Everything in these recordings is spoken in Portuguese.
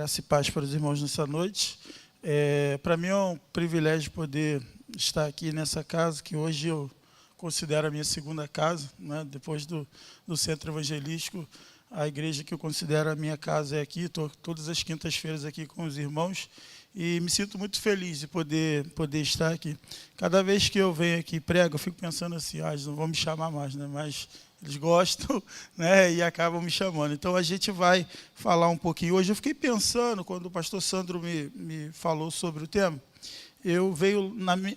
Graça e paz para os irmãos nessa noite. Para mim é um privilégio poder estar aqui nessa casa, que hoje eu considero a minha segunda casa, né? Depois do Centro Evangelístico, a igreja que eu considero a minha casa é aqui. Estou todas as quintas-feiras aqui com os irmãos e me sinto muito feliz de poder estar aqui. Cada vez que eu venho aqui e prego, eu fico pensando assim, eles não vão me chamar mais, né? Mas eles gostam, né, e acabam me chamando. Então, a gente vai falar um pouquinho. Hoje eu fiquei pensando, quando o pastor Sandro me falou sobre o tema,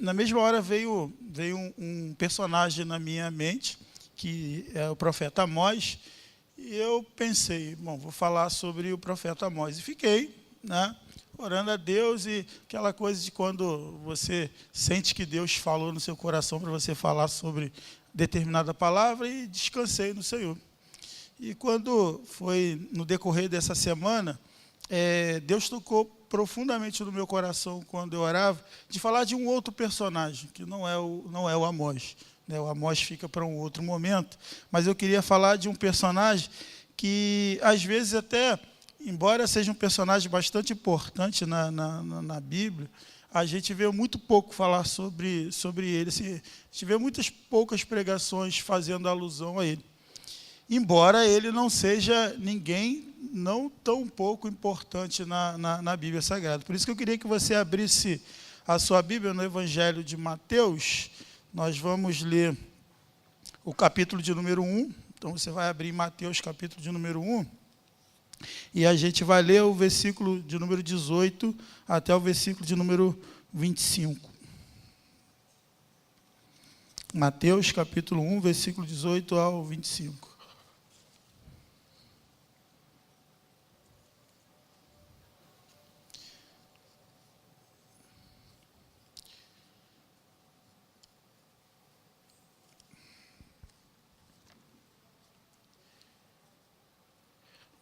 na mesma hora veio um personagem na minha mente, que é o profeta Amós, e eu pensei, vou falar sobre o profeta Amós. E fiquei, né, orando a Deus, e aquela coisa de quando você sente que Deus falou no seu coração para você falar sobre determinada palavra, e descansei no Senhor. E quando foi no decorrer dessa semana, Deus tocou profundamente no meu coração, quando eu orava, de falar de um outro personagem, que não é o Amós, né? O Amós fica para um outro momento, mas eu queria falar de um personagem que, às vezes, até, embora seja um personagem bastante importante na Bíblia, a gente vê muito pouco falar sobre ele. Assim, a gente vê poucas pregações fazendo alusão a ele. Embora ele não seja ninguém não tão pouco importante na Bíblia Sagrada. Por isso que eu queria que você abrisse a sua Bíblia no Evangelho de Mateus. Nós vamos ler o capítulo de número 1. Então, você vai abrir Mateus, capítulo de número 1. E a gente vai ler o versículo de número 18 até o versículo de número 25. Mateus, capítulo 1, versículo 18 ao 25.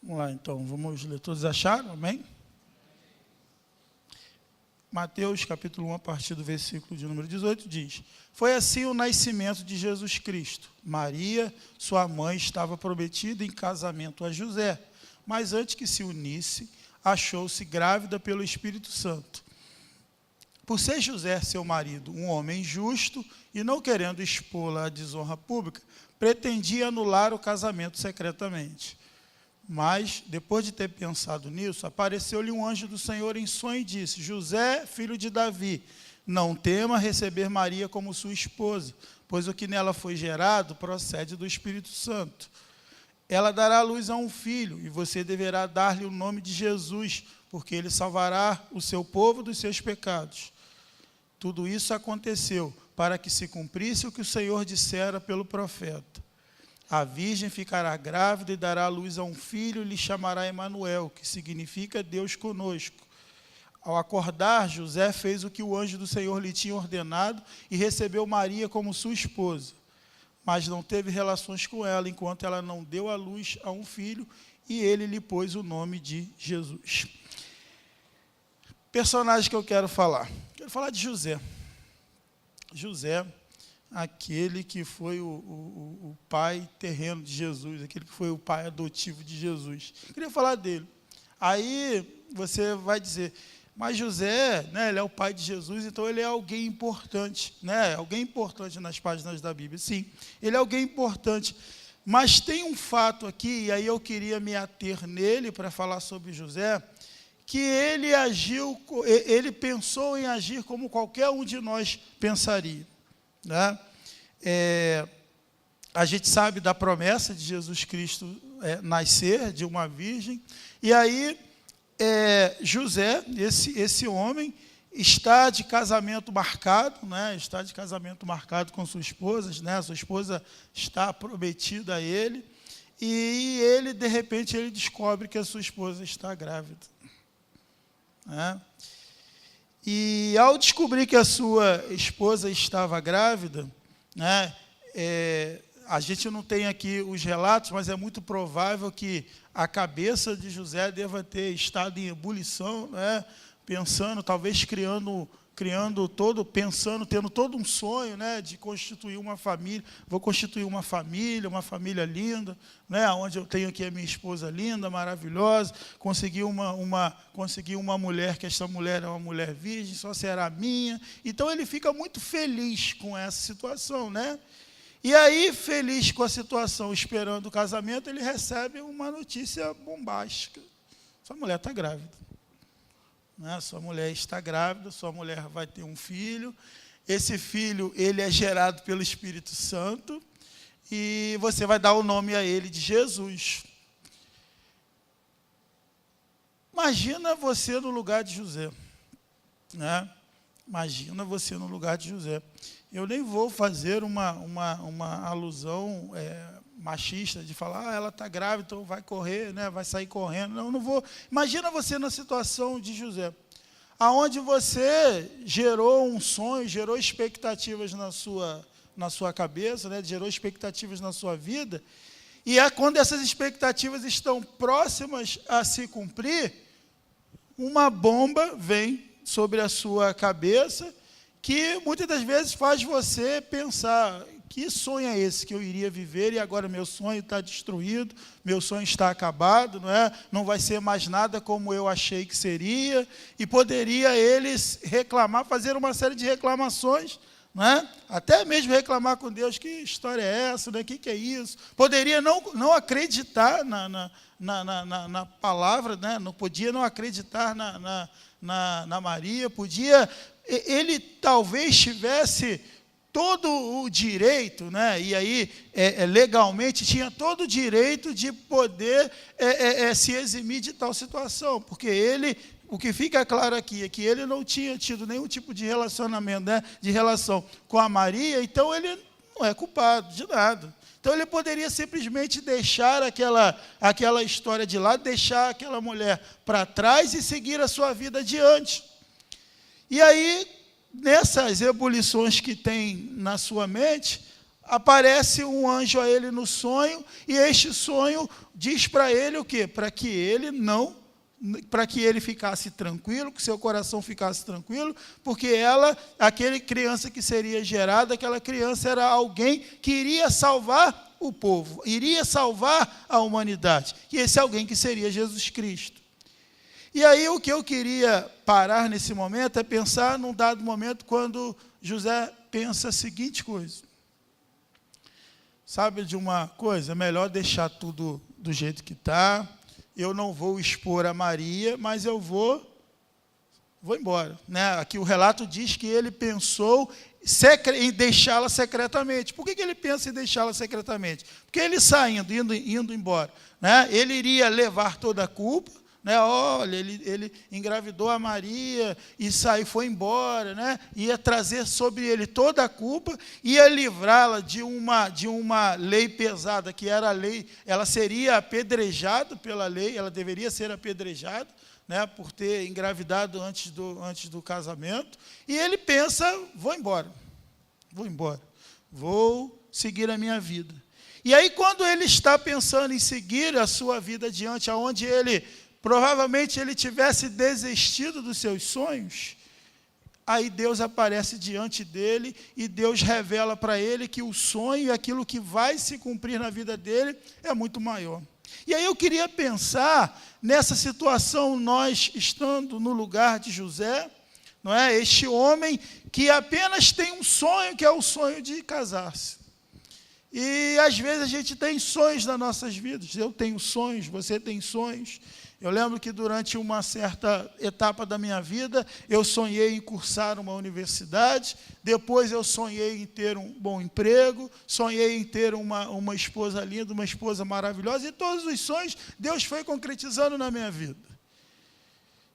Vamos lá, então, vamos ler. Todos acharam? Amém? Mateus, capítulo 1, a partir do versículo de número 18, diz: Foi assim o nascimento de Jesus Cristo. Maria, sua mãe, estava prometida em casamento a José, mas antes que se unisse, achou-se grávida pelo Espírito Santo. Por ser José, seu marido, um homem justo, e não querendo expô-la à desonra pública, pretendia anular o casamento secretamente. Mas, depois de ter pensado nisso, apareceu-lhe um anjo do Senhor em sonho e disse: José, filho de Davi, não tema receber Maria como sua esposa, pois o que nela foi gerado procede do Espírito Santo. Ela dará à luz a um filho, e você deverá dar-lhe o nome de Jesus, porque ele salvará o seu povo dos seus pecados. Tudo isso aconteceu para que se cumprisse o que o Senhor dissera pelo profeta. A virgem ficará grávida e dará à luz a um filho e lhe chamará Emanuel, que significa Deus conosco. Ao acordar, José fez o que o anjo do Senhor lhe tinha ordenado e recebeu Maria como sua esposa. Mas não teve relações com ela, enquanto ela não deu à luz a um filho, e ele lhe pôs o nome de Jesus. Personagem que eu quero falar. Quero falar de José. José, aquele que foi o pai terreno de Jesus, aquele que foi o pai adotivo de Jesus. Queria falar dele. Aí você vai dizer, mas José, né, ele é o pai de Jesus, então ele é alguém importante, né, alguém importante nas páginas da Bíblia. Sim, ele é alguém importante. Mas tem um fato aqui, e aí eu queria me ater nele para falar sobre José, que ele pensou em agir como qualquer um de nós pensaria. Né? A gente sabe da promessa de Jesus Cristo nascer de uma virgem, e aí José, esse homem, está de casamento marcado, né? Está de casamento marcado com sua esposa, né? Sua esposa está prometida a ele, e ele, de repente, ele descobre que a sua esposa está grávida. Né? E ao descobrir que a sua esposa estava grávida, né, a gente não tem aqui os relatos, mas é muito provável que a cabeça de José deva ter estado em ebulição, né, pensando, talvez criando pensando, tendo todo um sonho, né, de constituir uma família. Vou constituir uma família linda, né, onde eu tenho aqui a minha esposa linda, maravilhosa, consegui uma mulher, que esta mulher é uma mulher virgem, só será minha. Então ele fica muito feliz com essa situação, né? E aí, feliz com a situação, esperando o casamento, ele recebe uma notícia bombástica. Sua mulher está grávida. Né? Sua mulher está grávida, sua mulher vai ter um filho. Esse filho, ele é gerado pelo Espírito Santo. E você vai dar o nome a ele de Jesus. Imagina você no lugar de José. Né? Imagina você no lugar de José. Eu nem vou fazer uma alusão machista, de falar, ela está grávida, então vai correr, né, vai sair correndo. Não vou. Imagina você na situação de José, aonde você gerou um sonho, gerou expectativas na sua cabeça, né, gerou expectativas na sua vida, e quando essas expectativas estão próximas a se cumprir, uma bomba vem sobre a sua cabeça, que muitas das vezes faz você pensar, que sonho é esse que eu iria viver e agora meu sonho está destruído, meu sonho está acabado, não é? Não vai ser mais nada como eu achei que seria, e poderia eles reclamar, fazer uma série de reclamações, não é? Até mesmo reclamar com Deus, que história é essa, né? Que é isso? Poderia não acreditar na palavra, né? Não podia não acreditar na Maria, ele talvez tivesse todo o direito, né? E aí legalmente tinha todo o direito de poder se eximir de tal situação, porque o que fica claro aqui é que ele não tinha tido nenhum tipo de relacionamento, né, de relação com a Maria, então ele não é culpado de nada. Então ele poderia simplesmente deixar aquela história de lado, deixar aquela mulher para trás e seguir a sua vida adiante. E aí, nessas ebulições que tem na sua mente, aparece um anjo a ele no sonho, e este sonho diz para ele o quê? Para que ele ficasse tranquilo, que seu coração ficasse tranquilo, porque aquela criança que seria gerada, aquela criança era alguém que iria salvar o povo, iria salvar a humanidade, e esse alguém que seria Jesus Cristo. E aí o que eu queria parar nesse momento é pensar num dado momento quando José pensa a seguinte coisa. Sabe de uma coisa? É melhor deixar tudo do jeito que está. Eu não vou expor a Maria, mas eu vou embora. Né? Aqui o relato diz que ele pensou em deixá-la secretamente. Por que ele pensa em deixá-la secretamente? Porque ele saindo, indo embora, né? Ele iria levar toda a culpa. Né, olha, ele engravidou a Maria e foi embora, né, ia trazer sobre ele toda a culpa, ia livrá-la de uma lei pesada, que era a lei, ela seria apedrejada pela lei, ela deveria ser apedrejada, né, por ter engravidado antes do casamento, e ele pensa, vou embora, vou seguir a minha vida. E aí, quando ele está pensando em seguir a sua vida adiante, aonde provavelmente ele tivesse desistido dos seus sonhos, aí Deus aparece diante dele e Deus revela para ele que o sonho e aquilo que vai se cumprir na vida dele é muito maior. E aí eu queria pensar nessa situação, nós estando no lugar de José, não é? Este homem que apenas tem um sonho, que é o sonho de casar-se. E às vezes a gente tem sonhos nas nossas vidas, eu tenho sonhos, você tem sonhos. Eu lembro que durante uma certa etapa da minha vida, eu sonhei em cursar uma universidade, depois eu sonhei em ter um bom emprego, sonhei em ter uma esposa linda, uma esposa maravilhosa, e todos os sonhos Deus foi concretizando na minha vida.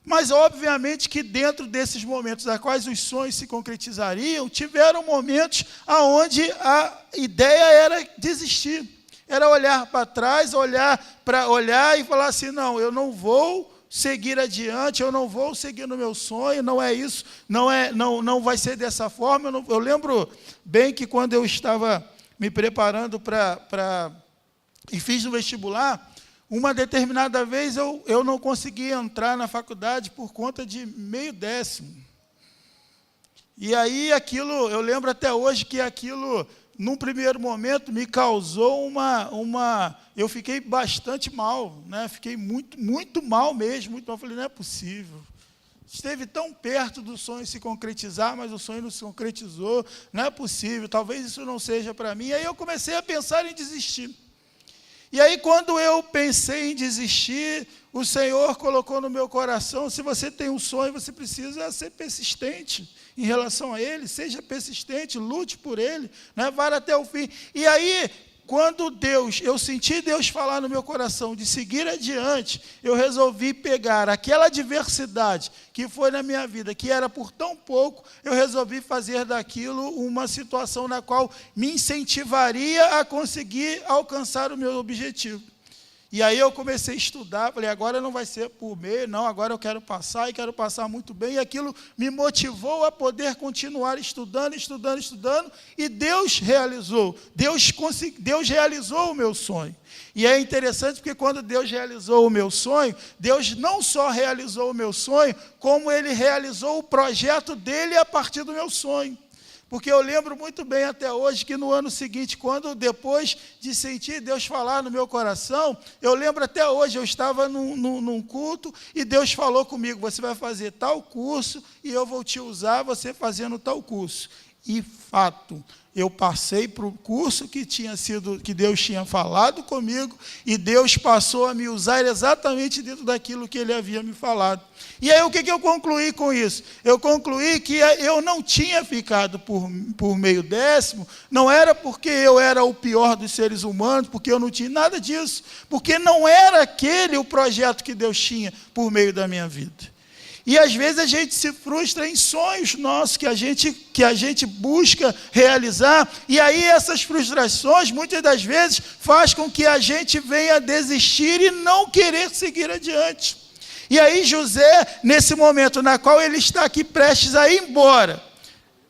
Mas, obviamente, que dentro desses momentos, da quais os sonhos se concretizariam, tiveram momentos onde a ideia era desistir. Era olhar para trás, olhar e falar assim, não, eu não vou seguir adiante, eu não vou seguir no meu sonho, não é isso, não vai ser dessa forma. Eu lembro bem que quando eu estava me preparando e fiz o vestibular, uma determinada vez eu não consegui entrar na faculdade por conta de meio décimo. E aí aquilo, eu lembro até hoje que aquilo, num primeiro momento, me causou eu fiquei bastante mal, né? Fiquei muito mal mesmo, muito mal. Falei, não é possível. Esteve tão perto do sonho se concretizar, mas o sonho não se concretizou, não é possível, talvez isso não seja para mim. E aí eu comecei a pensar em desistir. E aí, quando eu pensei em desistir, o Senhor colocou no meu coração, se você tem um sonho, você precisa ser persistente em relação a ele, seja persistente, lute por ele, né? Vá até o fim. E aí, quando eu senti Deus falar no meu coração de seguir adiante, eu resolvi pegar aquela adversidade que foi na minha vida, que era por tão pouco, eu resolvi fazer daquilo uma situação na qual me incentivaria a conseguir alcançar o meu objetivo. E aí eu comecei a estudar, falei, agora não vai ser por meio, não, agora eu quero passar, e quero passar muito bem, e aquilo me motivou a poder continuar estudando, e Deus realizou, Deus realizou o meu sonho. E é interessante porque quando Deus realizou o meu sonho, Deus não só realizou o meu sonho, como Ele realizou o projeto dEle a partir do meu sonho. Porque eu lembro muito bem até hoje que no ano seguinte, quando depois de sentir Deus falar no meu coração, eu lembro até hoje, eu estava num culto e Deus falou comigo, você vai fazer tal curso e eu vou te usar você fazendo tal curso. E fato, eu passei para o curso que Deus tinha falado comigo e Deus passou a me usar exatamente dentro daquilo que Ele havia me falado. E aí o que eu concluí com isso? Eu concluí que eu não tinha ficado por meio décimo, não era porque eu era o pior dos seres humanos, porque eu não tinha nada disso, porque não era aquele o projeto que Deus tinha por meio da minha vida. E às vezes a gente se frustra em sonhos nossos que a gente busca realizar, e aí essas frustrações, muitas das vezes, faz com que a gente venha a desistir e não querer seguir adiante. E aí José, nesse momento na qual ele está aqui prestes a ir embora,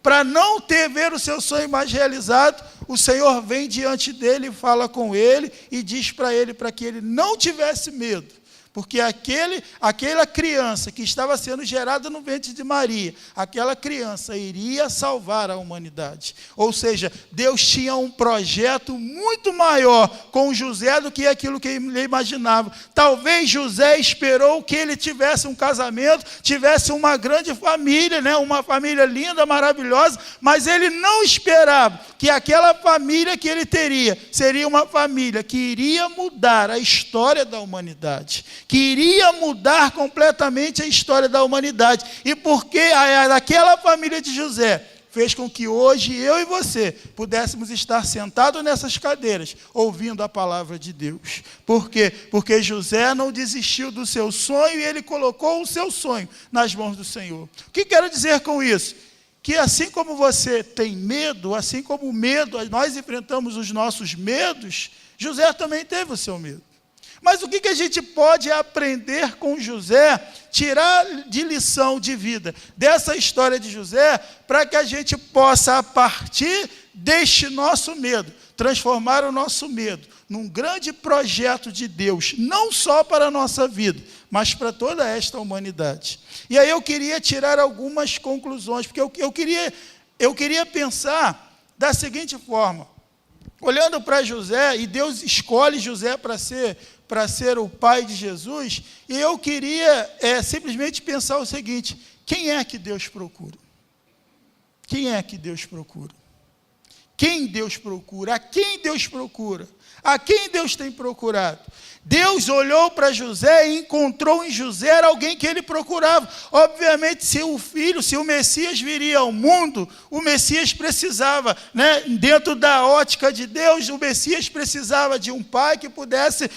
para não ver o seu sonho mais realizado, o Senhor vem diante dele, fala com ele e diz para ele para que ele não tivesse medo. Porque aquela criança que estava sendo gerada no ventre de Maria, aquela criança iria salvar a humanidade. Ou seja, Deus tinha um projeto muito maior com José do que aquilo que ele imaginava. Talvez José esperou que ele tivesse um casamento, tivesse uma grande família, né? Uma família linda, maravilhosa, mas ele não esperava que aquela família que ele teria seria uma família que iria mudar a história da humanidade, que iria mudar completamente a história da humanidade. E porque aquela família de José fez com que hoje eu e você pudéssemos estar sentados nessas cadeiras, ouvindo a palavra de Deus. Por quê? Porque José não desistiu do seu sonho e ele colocou o seu sonho nas mãos do Senhor. O que quero dizer com isso? Que assim como você tem medo, assim como o medo, nós enfrentamos os nossos medos, José também teve o seu medo. Mas o que a gente pode aprender com José, tirar de lição de vida dessa história de José, para que a gente possa, a partir deste nosso medo, transformar o nosso medo num grande projeto de Deus, não só para a nossa vida, mas para toda esta humanidade. E aí eu queria tirar algumas conclusões, porque eu queria pensar da seguinte forma, olhando para José, e Deus escolhe José para ser o pai de Jesus, e eu queria simplesmente pensar o seguinte, quem é que Deus procura? Quem é que Deus procura? Quem Deus procura? A quem Deus procura? A quem Deus tem procurado? Deus olhou para José e encontrou em José alguém que ele procurava. Obviamente, se o Messias viria ao mundo, o Messias precisava, né, dentro da ótica de Deus, o Messias precisava de um pai que pudesse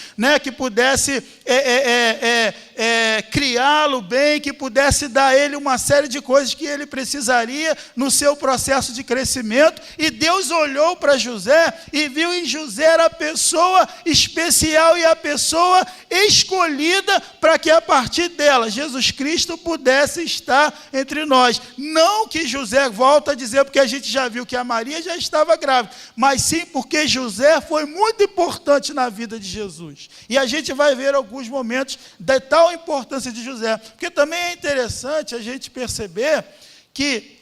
criá-lo bem, que pudesse dar a ele uma série de coisas que ele precisaria no seu processo de crescimento. E Deus olhou para José e viu em José a pessoa especial e a pessoa escolhida para que a partir dela Jesus Cristo pudesse estar entre nós. Não que José, volta a dizer, porque a gente já viu que a Maria já estava grávida, mas sim porque José foi muito importante na vida de Jesus. E a gente vai ver alguns momentos da tal importância de José, porque também é interessante a gente perceber que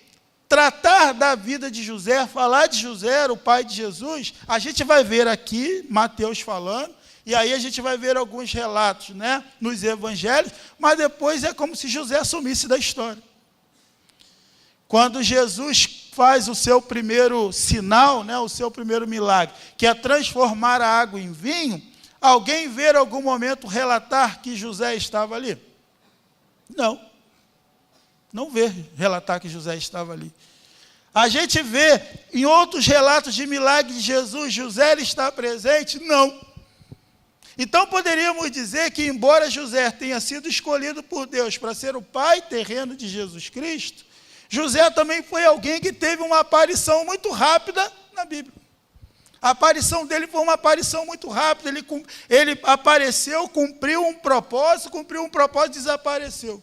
tratar da vida de José, falar de José, o pai de Jesus, a gente vai ver aqui Mateus falando, e aí a gente vai ver alguns relatos, né, nos evangelhos, mas depois é como se José sumisse da história. Quando Jesus faz o seu primeiro sinal, né, o seu primeiro milagre, que é transformar a água em vinho, alguém vê em algum momento relatar que José estava ali? Não. Não vê relatar que José estava ali. A gente vê em outros relatos de milagre de Jesus, José está presente? Não. Então poderíamos dizer que, embora José tenha sido escolhido por Deus para ser o pai terreno de Jesus Cristo, José também foi alguém que teve uma aparição muito rápida na Bíblia. A aparição dele foi uma aparição muito rápida. Ele apareceu, cumpriu um propósito e desapareceu.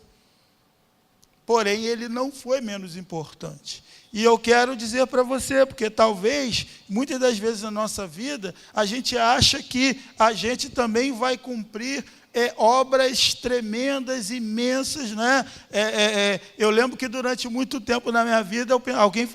Porém, ele não foi menos importante. E eu quero dizer para você, porque talvez, muitas das vezes na nossa vida, a gente acha que a gente também vai cumprir obras tremendas, imensas, né? Eu lembro que durante muito tempo na minha vida,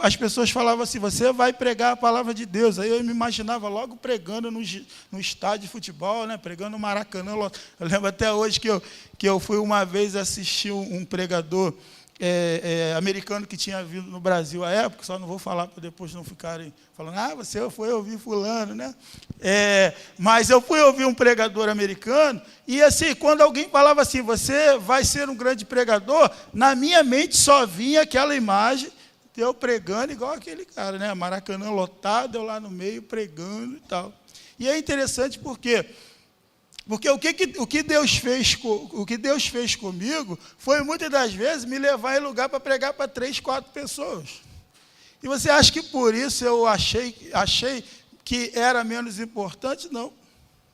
as pessoas falavam assim, você vai pregar a palavra de Deus. Aí eu me imaginava logo pregando no estádio de futebol, né? Pregando no Maracanã. Eu lembro até hoje que eu fui uma vez assistir um pregador americano que tinha vindo no Brasil à época, só não vou falar para depois não ficarem falando, você foi ouvir fulano, né? Mas eu fui ouvir um pregador americano, e assim, quando alguém falava assim, você vai ser um grande pregador, na minha mente só vinha aquela imagem de eu pregando igual aquele cara, né? Maracanã lotado, eu lá no meio pregando e tal. E é interessante porque o que Deus fez comigo foi, muitas das vezes, me levar em lugar para pregar para 3, 4 pessoas. E você acha que por isso eu achei que era menos importante? Não.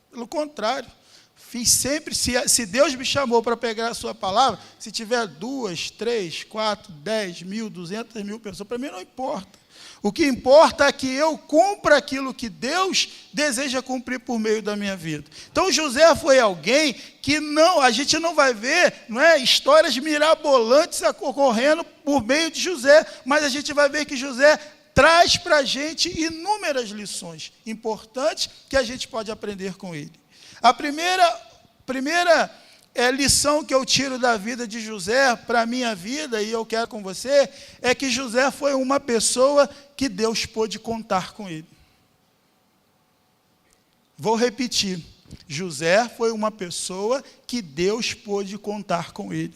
Pelo contrário. Fiz sempre, se Deus me chamou para pregar a sua palavra, se tiver 2, 3, 4, 10 mil, 200 mil pessoas, para mim não importa. O que importa é que eu cumpra aquilo que Deus deseja cumprir por meio da minha vida. Então, José foi alguém que a gente não vai ver, histórias mirabolantes ocorrendo por meio de José, mas a gente vai ver que José traz para a gente inúmeras lições importantes que a gente pode aprender com ele. A primeira lição que eu tiro da vida de José para a minha vida, e eu quero com você, é que José foi uma pessoa que Deus pôde contar com ele. Vou repetir. José foi uma pessoa que Deus pôde contar com ele.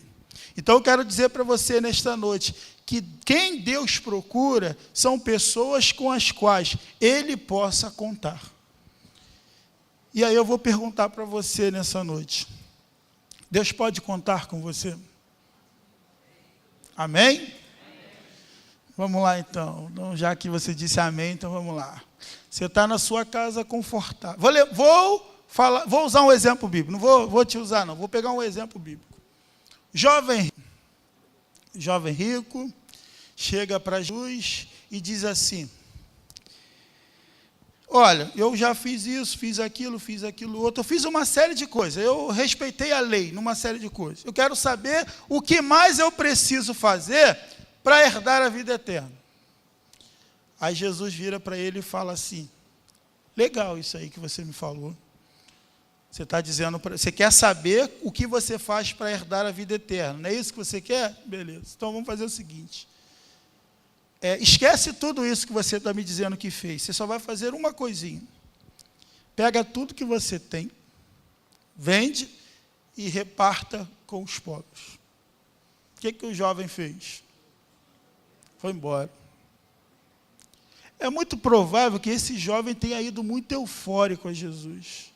Então eu quero dizer para você nesta noite, que quem Deus procura são pessoas com as quais Ele possa contar. E aí eu vou perguntar para você nessa noite, Deus pode contar com você? Amém? Vamos lá então, já que você disse amém, então vamos lá. Você está na sua casa confortável. Vou usar um exemplo bíblico, não vou te usar não, vou pegar um exemplo bíblico. Jovem rico, chega para Jesus e diz assim, olha, eu já fiz isso, fiz aquilo outro, eu fiz uma série de coisas, eu respeitei a lei numa série de coisas. Eu quero saber o que mais eu preciso fazer para herdar a vida eterna. Aí Jesus vira para ele e fala assim, legal isso aí que você me falou. Você está dizendo, você quer saber o que você faz para herdar a vida eterna, não é isso que você quer? Beleza, então vamos fazer o seguinte. Esquece tudo isso que você está me dizendo que fez. Você só vai fazer uma coisinha. Pega tudo que você tem, vende e reparta com os pobres. O que o jovem fez? Foi embora. É muito provável que esse jovem tenha ido muito eufórico a Jesus.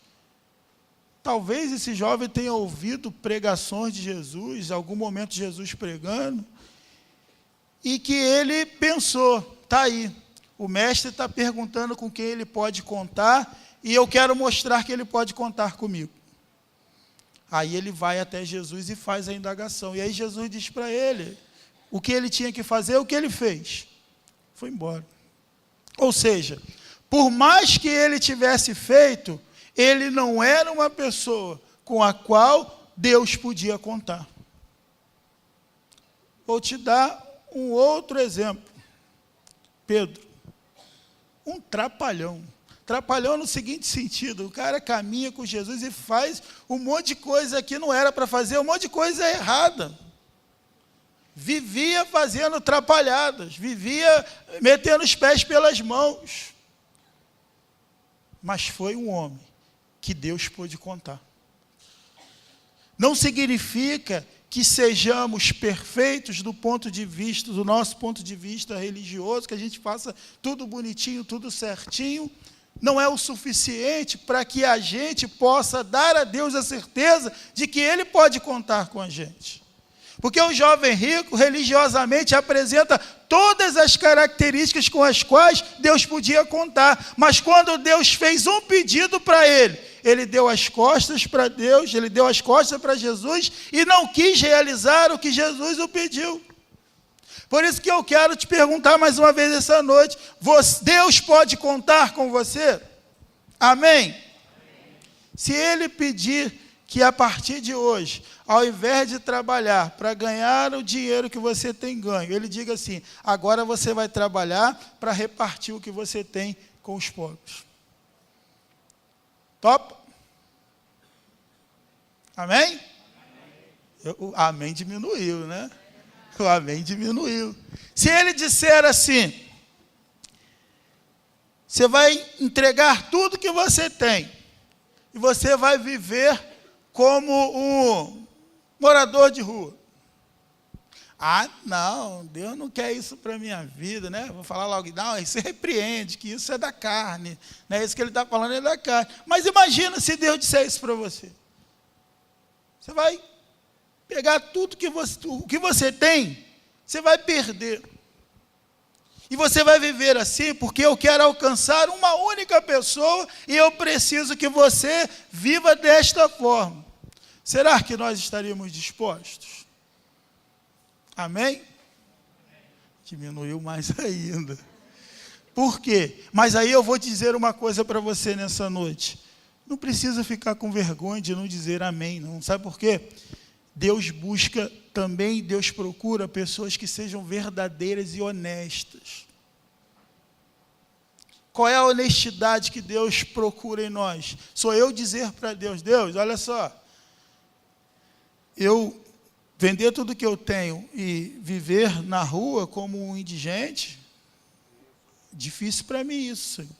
Talvez esse jovem tenha ouvido pregações de Jesus, em algum momento Jesus pregando, e que ele pensou, está aí, o mestre está perguntando com quem ele pode contar, e eu quero mostrar que ele pode contar comigo. Aí ele vai até Jesus e faz a indagação, e aí Jesus diz para ele, o que ele tinha que fazer, o que ele fez? Foi embora. Ou seja, por mais que ele tivesse feito, ele não era uma pessoa com a qual Deus podia contar. Vou te dar um outro exemplo. Pedro, um trapalhão. Trapalhão no seguinte sentido: o cara caminha com Jesus e faz um monte de coisa que não era para fazer, um monte de coisa errada. Vivia fazendo trapalhadas, vivia metendo os pés pelas mãos. Mas foi um homem que Deus pôde contar. Não significa que sejamos perfeitos do ponto de vista, do nosso ponto de vista religioso, que a gente faça tudo bonitinho, tudo certinho. Não é o suficiente para que a gente possa dar a Deus a certeza de que Ele pode contar com a gente. Porque o jovem rico, religiosamente, apresenta todas as características com as quais Deus podia contar. Mas quando Deus fez um pedido para ele, ele deu as costas para Deus, ele deu as costas para Jesus e não quis realizar o que Jesus o pediu. Por isso que eu quero te perguntar mais uma vez essa noite: Deus pode contar com você? Amém? Se Ele pedir que a partir de hoje, ao invés de trabalhar para ganhar o dinheiro que você tem ganho, Ele diga assim: agora você vai trabalhar para repartir o que você tem com os pobres. Top? Amém? O amém diminuiu, né? O amém diminuiu. Se Ele disser assim: você vai entregar tudo que você tem, e você vai viver como um morador de rua. Ah, não, Deus não quer isso para a minha vida, né? Vou falar logo, não, isso repreende, que isso é da carne, né? Isso que ele está falando é da carne. Mas imagina se Deus disser isso para você. Você vai pegar tudo o que você tem, você vai perder. E você vai viver assim, porque eu quero alcançar uma única pessoa e eu preciso que você viva desta forma. Será que nós estaríamos dispostos? Amém? Diminuiu mais ainda. Por quê? Mas aí eu vou dizer uma coisa para você nessa noite. Não precisa ficar com vergonha de não dizer amém, não. Sabe por quê? Deus busca também, Deus procura pessoas que sejam verdadeiras e honestas. Qual é a honestidade que Deus procura em nós? Sou eu dizer para Deus: Deus, olha só, eu vender tudo que eu tenho e viver na rua como um indigente, difícil para mim isso, Senhor.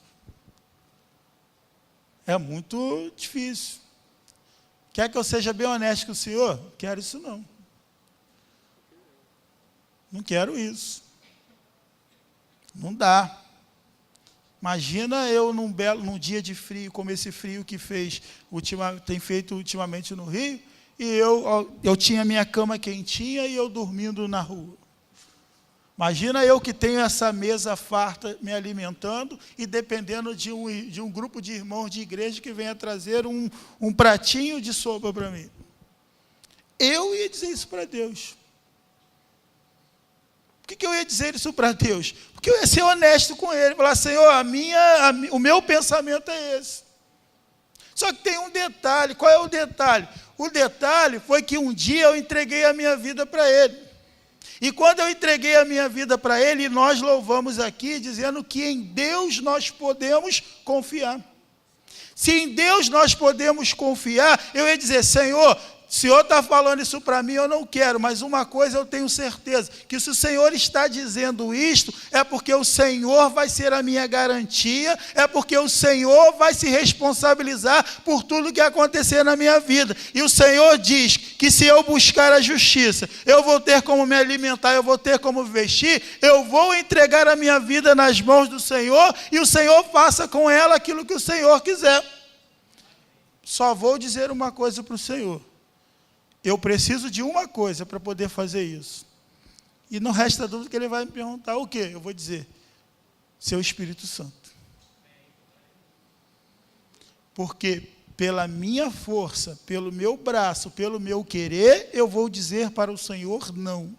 É muito difícil. Quer que eu seja bem honesto com o Senhor? Não quero isso não. Não quero isso. Não dá. Imagina eu num dia de frio, como esse frio que tem feito ultimamente no Rio, e eu tinha minha cama quentinha e eu dormindo na rua. Imagina eu que tenho essa mesa farta me alimentando e dependendo de um grupo de irmãos de igreja que venha trazer um pratinho de sopa para mim. Eu ia dizer isso para Deus. Por que eu ia dizer isso para Deus? Porque eu ia ser honesto com Ele. Falar: Senhor, o meu pensamento é esse. Só que tem um detalhe. Qual é o detalhe? O detalhe foi que um dia eu entreguei a minha vida para Ele. E quando eu entreguei a minha vida para Ele, nós louvamos aqui, dizendo que em Deus nós podemos confiar. Se em Deus nós podemos confiar, eu ia dizer: Senhor, o Senhor está falando isso para mim, eu não quero, mas uma coisa eu tenho certeza, que se o Senhor está dizendo isto, é porque o Senhor vai ser a minha garantia, é porque o Senhor vai se responsabilizar por tudo que acontecer na minha vida. E o Senhor diz que se eu buscar a justiça, eu vou ter como me alimentar, eu vou ter como vestir, eu vou entregar a minha vida nas mãos do Senhor, e o Senhor faça com ela aquilo que o Senhor quiser. Só vou dizer uma coisa para o Senhor: eu preciso de uma coisa para poder fazer isso. E não resta dúvida que Ele vai me perguntar o quê? Eu vou dizer: Seu Espírito Santo. Porque pela minha força, pelo meu braço, pelo meu querer, eu vou dizer para o Senhor não.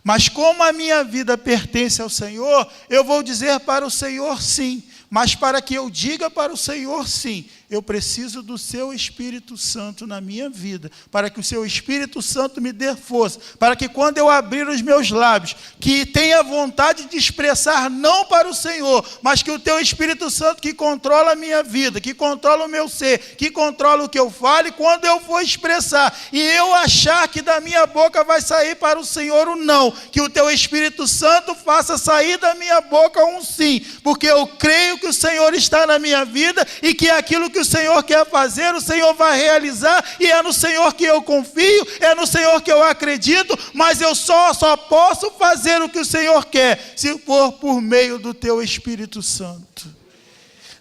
Mas como a minha vida pertence ao Senhor, eu vou dizer para o Senhor sim. Mas para que eu diga para o Senhor sim, eu preciso do seu Espírito Santo na minha vida, para que o seu Espírito Santo me dê força, para que quando eu abrir os meus lábios, que tenha vontade de expressar não para o Senhor, mas que o teu Espírito Santo que controla a minha vida, que controla o meu ser, que controla o que eu falo, e quando eu for expressar, e eu achar que da minha boca vai sair para o Senhor o não, que o teu Espírito Santo faça sair da minha boca um sim, porque eu creio que o Senhor está na minha vida, e que aquilo que o Senhor quer fazer, o Senhor vai realizar, e é no Senhor que eu confio, é no Senhor que eu acredito, mas eu só posso fazer o que o Senhor quer, se for por meio do teu Espírito Santo.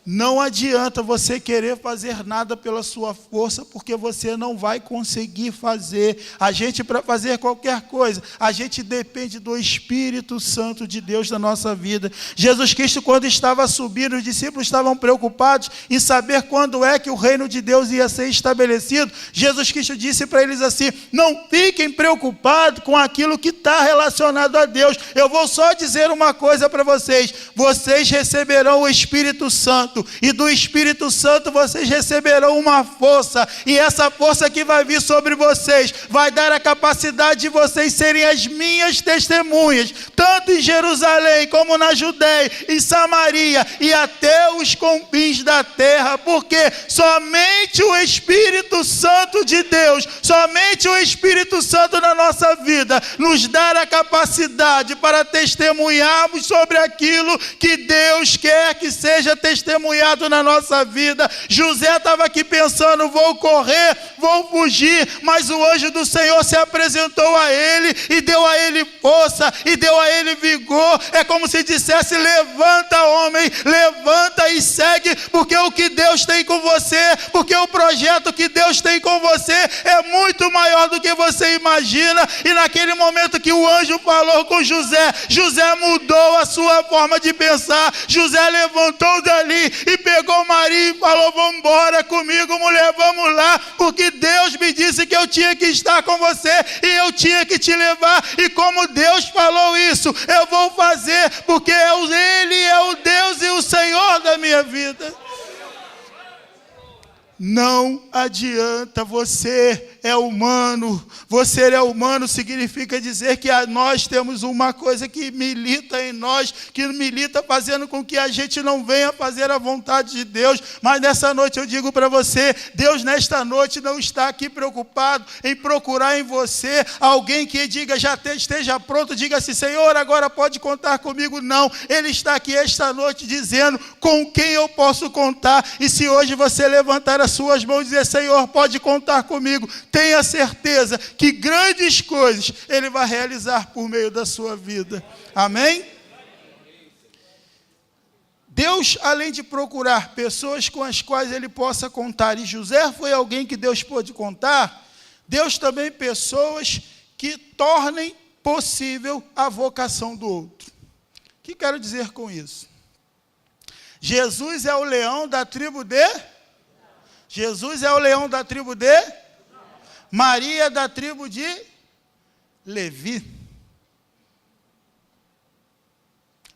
Não adianta você querer fazer nada pela sua força, porque você não vai conseguir fazer. A gente, para fazer qualquer coisa, a gente depende do Espírito Santo de Deus na nossa vida. Jesus Cristo, quando estava subindo, os discípulos estavam preocupados em saber quando é que o reino de Deus ia ser estabelecido. Jesus Cristo disse para eles assim: não fiquem preocupados com aquilo que está relacionado a Deus. Eu vou só dizer uma coisa para vocês: vocês receberão o Espírito Santo, e do Espírito Santo vocês receberão uma força, e essa força que vai vir sobre vocês, vai dar a capacidade de vocês serem as minhas testemunhas, tanto em Jerusalém, como na Judéia, em Samaria, e até os confins da terra, porque somente o Espírito Santo de Deus, somente o Espírito Santo na nossa vida, nos dá a capacidade para testemunharmos sobre aquilo que Deus quer que seja testemunhado na nossa vida. José estava aqui pensando: vou correr, vou fugir, mas o anjo do Senhor se apresentou a ele, e deu a ele força, e deu a ele vigor. É como se dissesse: levanta, homem, levanta e segue, porque o que Deus tem com você, porque o projeto que Deus tem com você é muito maior do que você imagina. E naquele momento que o anjo falou com José, José mudou a sua forma de pensar. José levantou dali e pegou Maria e falou: vamos embora comigo, mulher, vamos lá, porque Deus me disse que eu tinha que estar com você, e eu tinha que te levar, e como Deus falou isso, eu vou fazer, porque Ele é o Deus e o Senhor da minha vida. Não adianta, você é humano. Você é humano significa dizer que nós temos uma coisa que milita em nós, que milita fazendo com que a gente não venha fazer a vontade de Deus. Mas nessa noite eu digo para você: Deus nesta noite não está aqui preocupado em procurar em você alguém que diga, já esteja pronto, diga assim: Senhor, agora pode contar comigo. Não, Ele está aqui esta noite dizendo com quem eu posso contar. E se hoje você levantar as suas mãos e dizer: Senhor, pode contar comigo, tenha certeza que grandes coisas Ele vai realizar por meio da sua vida. Amém? Deus, além de procurar pessoas com as quais Ele possa contar, e José foi alguém que Deus pôde contar, Deus também pessoas que tornem possível a vocação do outro. O que quero dizer com isso? Jesus é o leão da tribo de... Jesus é o leão da tribo de... Maria da tribo de Levi.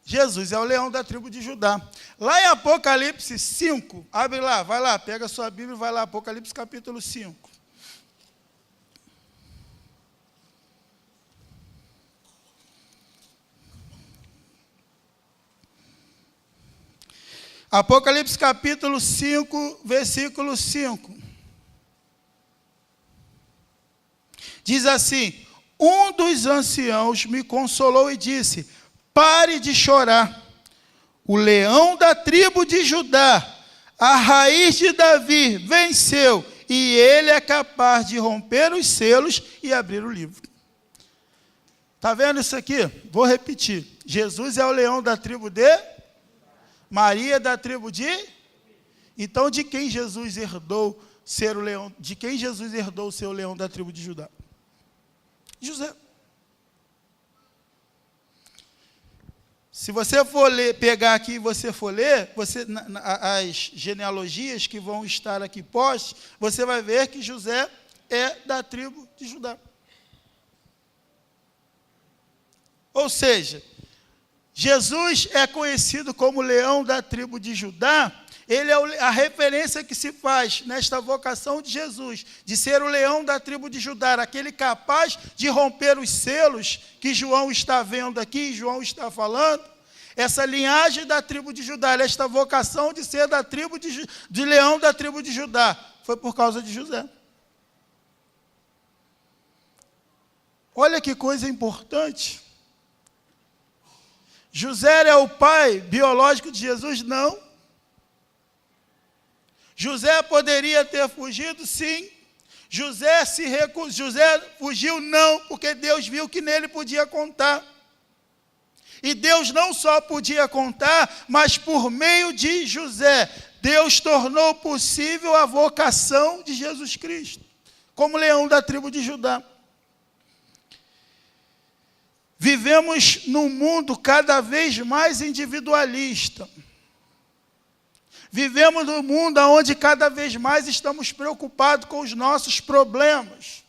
Jesus é o leão da tribo de Judá. Lá em Apocalipse 5, abre lá, vai lá, pega a sua Bíblia e vai lá, Apocalipse capítulo 5. Apocalipse capítulo 5, versículo 5. Diz assim: um dos anciãos me consolou e disse: pare de chorar. O leão da tribo de Judá, a raiz de Davi, venceu, e ele é capaz de romper os selos e abrir o livro. Está vendo isso aqui? Vou repetir. Jesus é o leão da tribo de... Maria da tribo de... Então, de quem Jesus herdou ser o leão? De quem Jesus herdou ser o leão da tribo de Judá? José. Se você for ler, pegar aqui e você for ler, as genealogias que vão estar aqui postas, você vai ver que José é da tribo de Judá. Ou seja, Jesus é conhecido como leão da tribo de Judá. Ele é a referência que se faz nesta vocação de Jesus, de ser o leão da tribo de Judá, aquele capaz de romper os selos que João está vendo aqui, João está falando. Essa linhagem da tribo de Judá, esta vocação de ser da tribo de leão da tribo de Judá, foi por causa de José. Olha que coisa importante. José é o pai biológico de Jesus? Não. José poderia ter fugido? Sim. José fugiu? Não, porque Deus viu que nele podia contar. E Deus não só podia contar, mas por meio de José, Deus tornou possível a vocação de Jesus Cristo, como leão da tribo de Judá. Vivemos num mundo cada vez mais individualista. Vivemos num mundo onde cada vez mais estamos preocupados com os nossos problemas.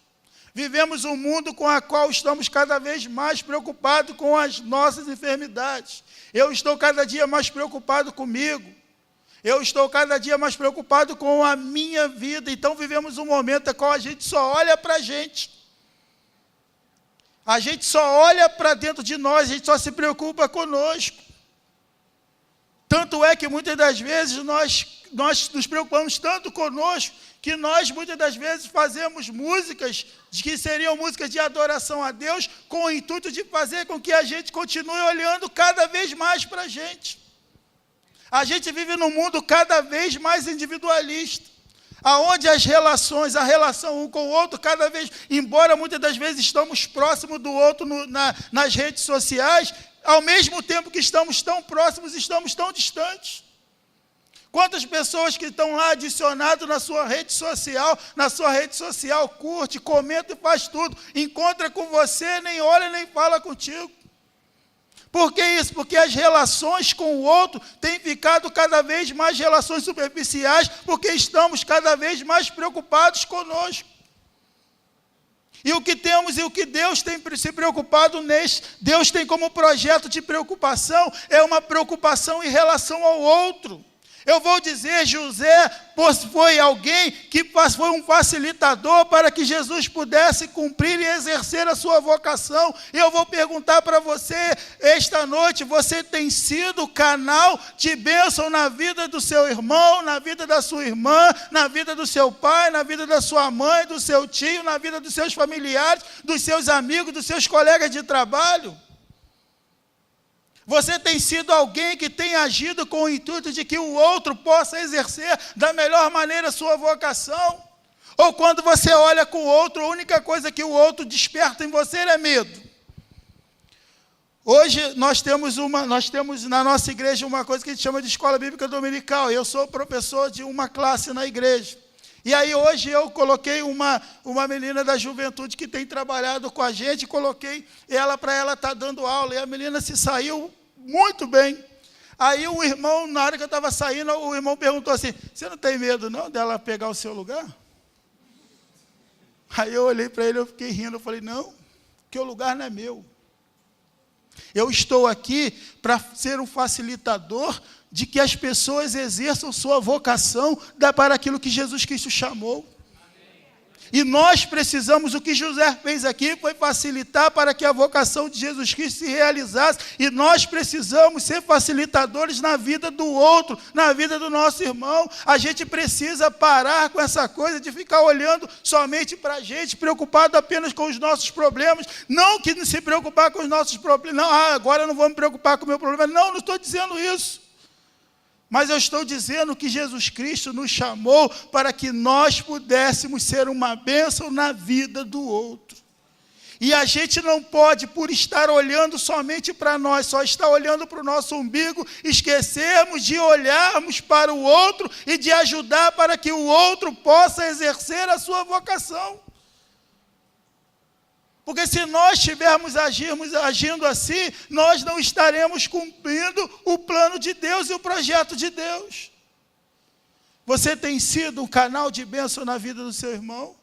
Vivemos um mundo com o qual estamos cada vez mais preocupados com as nossas enfermidades. Eu estou cada dia mais preocupado comigo. Eu estou cada dia mais preocupado com a minha vida. Então vivemos um momento no qual a gente só olha para a gente. A gente só olha para dentro de nós, a gente só se preocupa conosco. Tanto é que muitas das vezes nós nos preocupamos tanto conosco, que nós muitas das vezes fazemos músicas que seriam músicas de adoração a Deus, com o intuito de fazer com que a gente continue olhando cada vez mais para a gente. A gente vive num mundo cada vez mais individualista, aonde a relação um com o outro, cada vez, embora muitas das vezes estamos próximos do outro nas redes sociais, ao mesmo tempo que estamos tão próximos, estamos tão distantes. Quantas pessoas que estão lá adicionadas na sua rede social, curte, comenta e faz tudo, encontra com você, nem olha, nem fala contigo. Por que isso? Porque as relações com o outro têm ficado cada vez mais relações superficiais, porque estamos cada vez mais preocupados conosco. E o que temos e o que Deus tem se preocupado Deus tem como projeto de preocupação, é uma preocupação em relação ao outro. Eu vou dizer, José foi alguém que foi um facilitador para que Jesus pudesse cumprir e exercer a sua vocação. E eu vou perguntar para você, esta noite, você tem sido canal de bênção na vida do seu irmão, na vida da sua irmã, na vida do seu pai, na vida da sua mãe, do seu tio, na vida dos seus familiares, dos seus amigos, dos seus colegas de trabalho? Você tem sido alguém que tem agido com o intuito de que o outro possa exercer da melhor maneira a sua vocação? Ou quando você olha com o outro, a única coisa que o outro desperta em você é medo? Hoje nós temos na nossa igreja uma coisa que a gente chama de escola bíblica dominical. Eu sou professor de uma classe na igreja. E aí hoje eu coloquei uma menina da juventude que tem trabalhado com a gente, coloquei ela para ela estar dando aula, e a menina se saiu muito bem. Aí o irmão, na hora que eu estava saindo, o irmão perguntou assim, você não tem medo não dela pegar o seu lugar? Aí eu olhei para ele, eu fiquei rindo, eu falei, não, porque o lugar não é meu. Eu estou aqui para ser um facilitador de que as pessoas exerçam sua vocação para aquilo que Jesus Cristo chamou. E nós precisamos, o que José fez aqui foi facilitar para que a vocação de Jesus Cristo se realizasse, e nós precisamos ser facilitadores na vida do outro, na vida do nosso irmão. A gente precisa parar com essa coisa de ficar olhando somente para a gente, preocupado apenas com os nossos problemas, não que se preocupar com os nossos problemas, não, agora eu não vou me preocupar com o meu problema, não estou dizendo isso. Mas eu estou dizendo que Jesus Cristo nos chamou para que nós pudéssemos ser uma bênção na vida do outro. E a gente não pode, por estar olhando somente para nós, só estar olhando para o nosso umbigo, esquecermos de olharmos para o outro e de ajudar para que o outro possa exercer a sua vocação. Porque se nós estivermos agindo assim, nós não estaremos cumprindo o plano de Deus e o projeto de Deus. Você tem sido um canal de bênção na vida do seu irmão?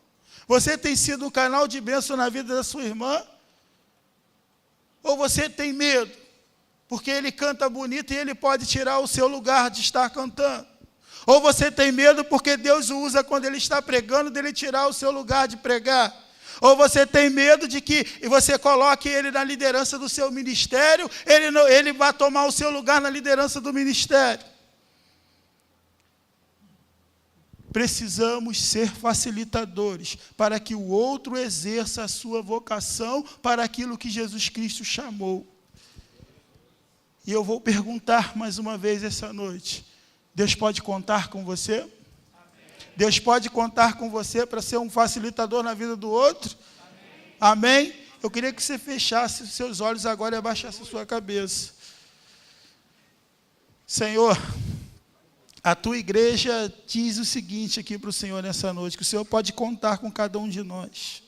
Você tem sido um canal de bênção na vida da sua irmã? Ou você tem medo porque ele canta bonito e ele pode tirar o seu lugar de estar cantando. Ou você tem medo porque Deus o usa quando ele está pregando, dele tirar o seu lugar de pregar. Ou você tem medo de que você coloque ele na liderança do seu ministério, ele vai tomar o seu lugar na liderança do ministério. Precisamos ser facilitadores para que o outro exerça a sua vocação para aquilo que Jesus Cristo chamou. E eu vou perguntar mais uma vez essa noite: Deus pode contar com você? Deus pode contar com você para ser um facilitador na vida do outro? Amém? Eu queria que você fechasse os seus olhos agora e abaixasse a sua cabeça. Senhor, a tua igreja diz o seguinte aqui para o Senhor nessa noite, que o Senhor pode contar com cada um de nós.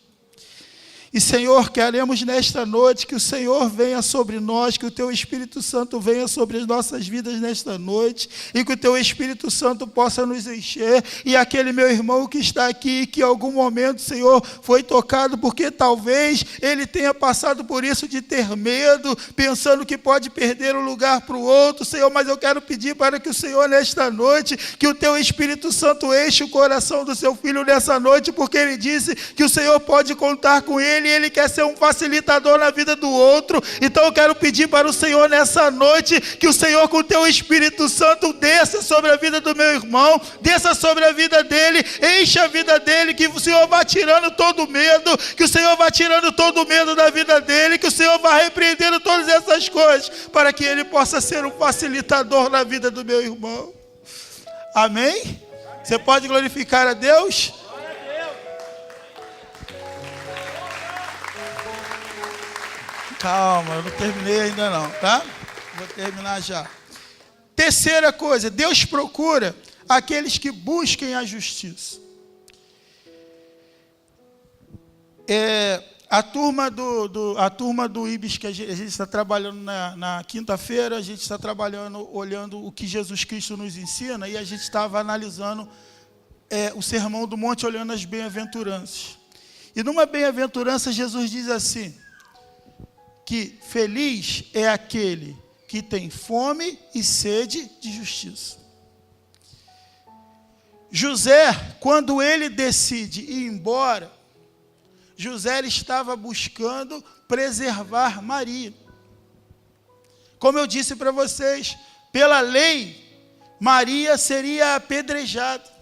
E, Senhor, queremos nesta noite que o Senhor venha sobre nós, que o Teu Espírito Santo venha sobre as nossas vidas nesta noite, e que o Teu Espírito Santo possa nos encher, e aquele meu irmão que está aqui, que em algum momento, Senhor, foi tocado, porque talvez ele tenha passado por isso de ter medo, pensando que pode perder o lugar para o outro, Senhor, mas eu quero pedir para que o Senhor, nesta noite, que o Teu Espírito Santo enche o coração do Seu Filho nessa noite, porque Ele disse que o Senhor pode contar com Ele, e Ele quer ser um facilitador na vida do outro. Então eu quero pedir para o Senhor nessa noite, que o Senhor com o Teu Espírito Santo desça sobre a vida do meu irmão, desça sobre a vida dele, encha a vida dele, que o Senhor vá tirando todo o medo, que o Senhor vá tirando todo o medo da vida dele, que o Senhor vá repreendendo todas essas coisas, para que ele possa ser um facilitador na vida do meu irmão. Amém? Você pode glorificar a Deus? Calma, eu não terminei ainda não, tá? Vou terminar já. Terceira coisa, Deus procura aqueles que busquem a justiça. A turma do IBIS, que a gente está trabalhando na quinta-feira, a gente está trabalhando, olhando o que Jesus Cristo nos ensina, e a gente estava analisando o Sermão do Monte, olhando as bem-aventuranças. E numa bem-aventurança, Jesus diz assim, que feliz é aquele que tem fome e sede de justiça. José, quando ele decide ir embora, José estava buscando preservar Maria. Como eu disse para vocês, pela lei, Maria seria apedrejada.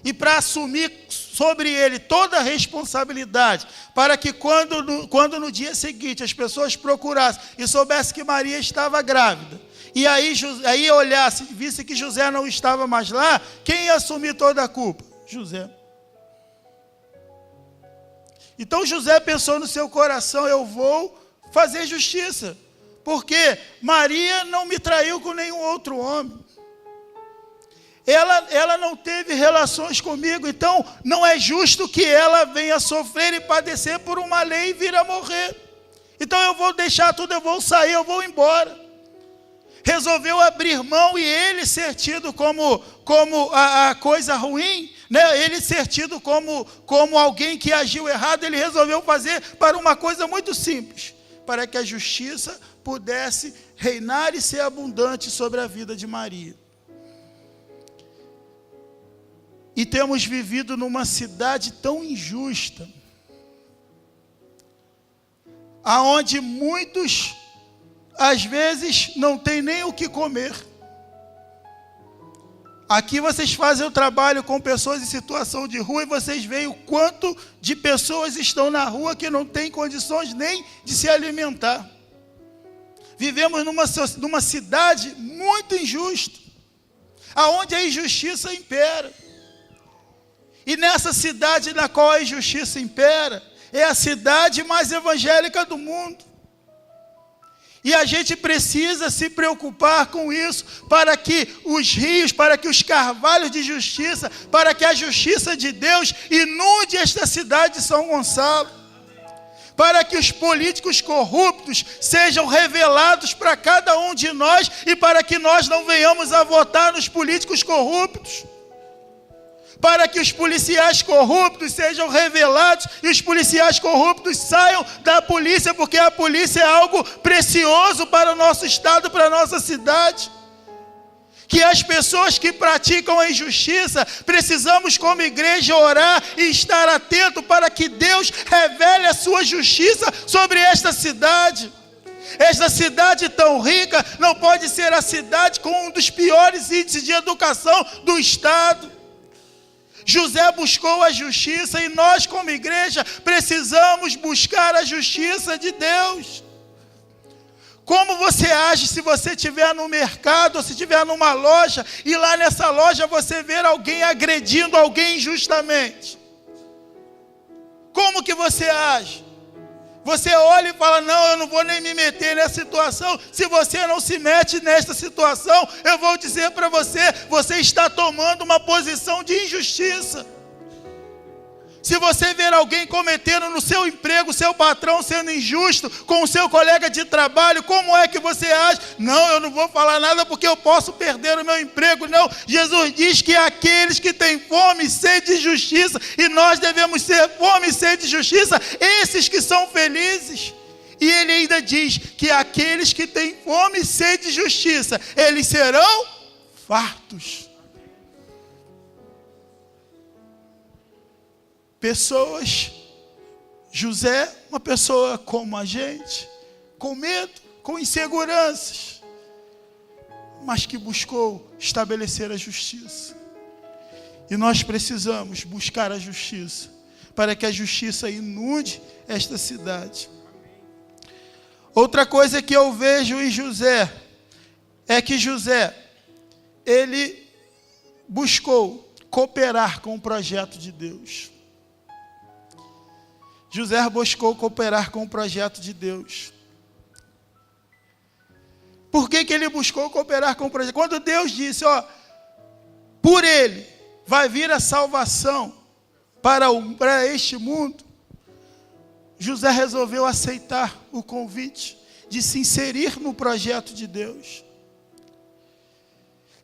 E para assumir sobre ele toda a responsabilidade, para que quando no dia seguinte as pessoas procurassem e soubessem que Maria estava grávida, e aí olhasse e visse que José não estava mais lá, quem ia assumir toda a culpa? José. Então José pensou no seu coração, eu vou fazer justiça, porque Maria não me traiu com nenhum outro homem. Ela não teve relações comigo, então não é justo que ela venha sofrer e padecer por uma lei e vir a morrer. Então eu vou deixar tudo, eu vou sair, eu vou embora. Resolveu abrir mão e ele ser tido como a coisa ruim, né? Ele ser tido como alguém que agiu errado, ele resolveu fazer para uma coisa muito simples, para que a justiça pudesse reinar e ser abundante sobre a vida de Maria. E temos vivido numa cidade tão injusta, aonde muitos, às vezes, não têm nem o que comer. Aqui vocês fazem o trabalho com pessoas em situação de rua e vocês veem o quanto de pessoas estão na rua que não têm condições nem de se alimentar. Vivemos numa cidade muito injusta, aonde a injustiça impera. E nessa cidade na qual a injustiça impera, é a cidade mais evangélica do mundo. E a gente precisa se preocupar com isso, para que os rios, para que os carvalhos de justiça, para que a justiça de Deus inunde esta cidade de São Gonçalo. Para que os políticos corruptos sejam revelados para cada um de nós, e para que nós não venhamos a votar nos políticos corruptos. para que os policiais corruptos sejam revelados e os policiais corruptos saiam da polícia, porque a polícia é algo precioso para o nosso estado, para a nossa cidade. Que as pessoas que praticam a injustiça, precisamos como igreja orar e estar atento para que Deus revele a sua justiça sobre esta cidade. Esta cidade tão rica não pode ser a cidade com um dos piores índices de educação do estado. José buscou a justiça e nós como igreja precisamos buscar a justiça de Deus. Como você age se você estiver no mercado ou se estiver numa loja e lá nessa loja você ver alguém agredindo alguém injustamente? Como que você age? Você olha e fala, não, eu não vou nem me meter nessa situação. Se você não se mete nesta situação, eu vou dizer para você, você está tomando uma posição de injustiça. Se você ver alguém cometendo no seu emprego, seu patrão sendo injusto com o seu colega de trabalho, como é que você age? Não, eu não vou falar nada porque eu posso perder o meu emprego. Não, Jesus diz que aqueles que têm fome e sede de justiça, e nós devemos ter fome e sede de justiça, esses que são felizes. E ele ainda diz que aqueles que têm fome e sede de justiça, eles serão fartos. Pessoas, José, uma pessoa como a gente, com medo, com inseguranças, mas que buscou estabelecer a justiça. E nós precisamos buscar a justiça, para que a justiça inunde esta cidade. Outra coisa que eu vejo em José, é que José, ele buscou cooperar com o projeto de Deus. José buscou cooperar com o projeto de Deus. Por que ele buscou cooperar com o projeto? Quando Deus disse, por ele vai vir a salvação para este mundo, José resolveu aceitar o convite de se inserir no projeto de Deus.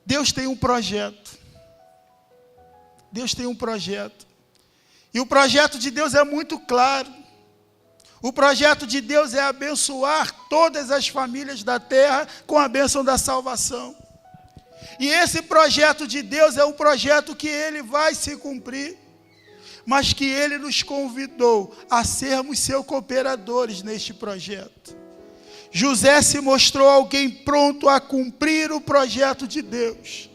Deus tem um projeto. Deus tem um projeto. E o projeto de Deus é muito claro. O projeto de Deus é abençoar todas as famílias da terra com a bênção da salvação. E esse projeto de Deus é um projeto que ele vai se cumprir, mas que ele nos convidou a sermos seus cooperadores neste projeto. José se mostrou alguém pronto a cumprir o projeto de Deus.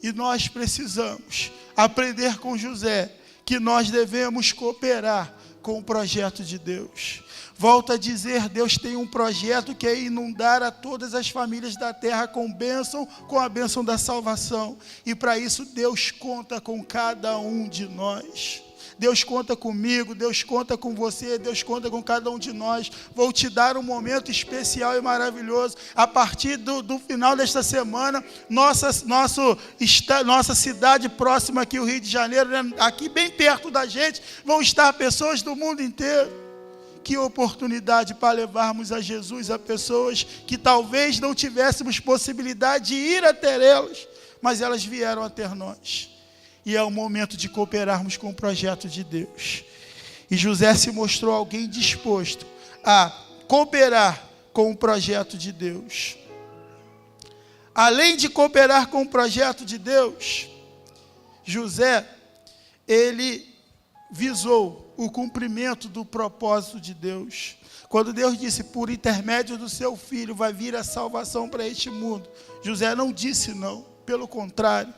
E nós precisamos aprender com José que nós devemos cooperar com o projeto de Deus. Volto a dizer, Deus tem um projeto que é inundar a todas as famílias da terra com bênção, com a bênção da salvação. E para isso Deus conta com cada um de nós. Deus conta comigo, Deus conta com você, Deus conta com cada um de nós. Vou te dar um momento especial e maravilhoso. A partir do final desta semana, nossa cidade próxima aqui, o Rio de Janeiro, aqui bem perto da gente, vão estar pessoas do mundo inteiro. Que oportunidade para levarmos a Jesus a pessoas que talvez não tivéssemos possibilidade de ir até elas, mas elas vieram até nós. E é o momento de cooperarmos com o projeto de Deus. E José se mostrou alguém disposto a cooperar com o projeto de Deus. Além de cooperar com o projeto de Deus, José, ele visou o cumprimento do propósito de Deus. Quando Deus disse, por intermédio do seu filho vai vir a salvação para este mundo, José não disse não, pelo contrário,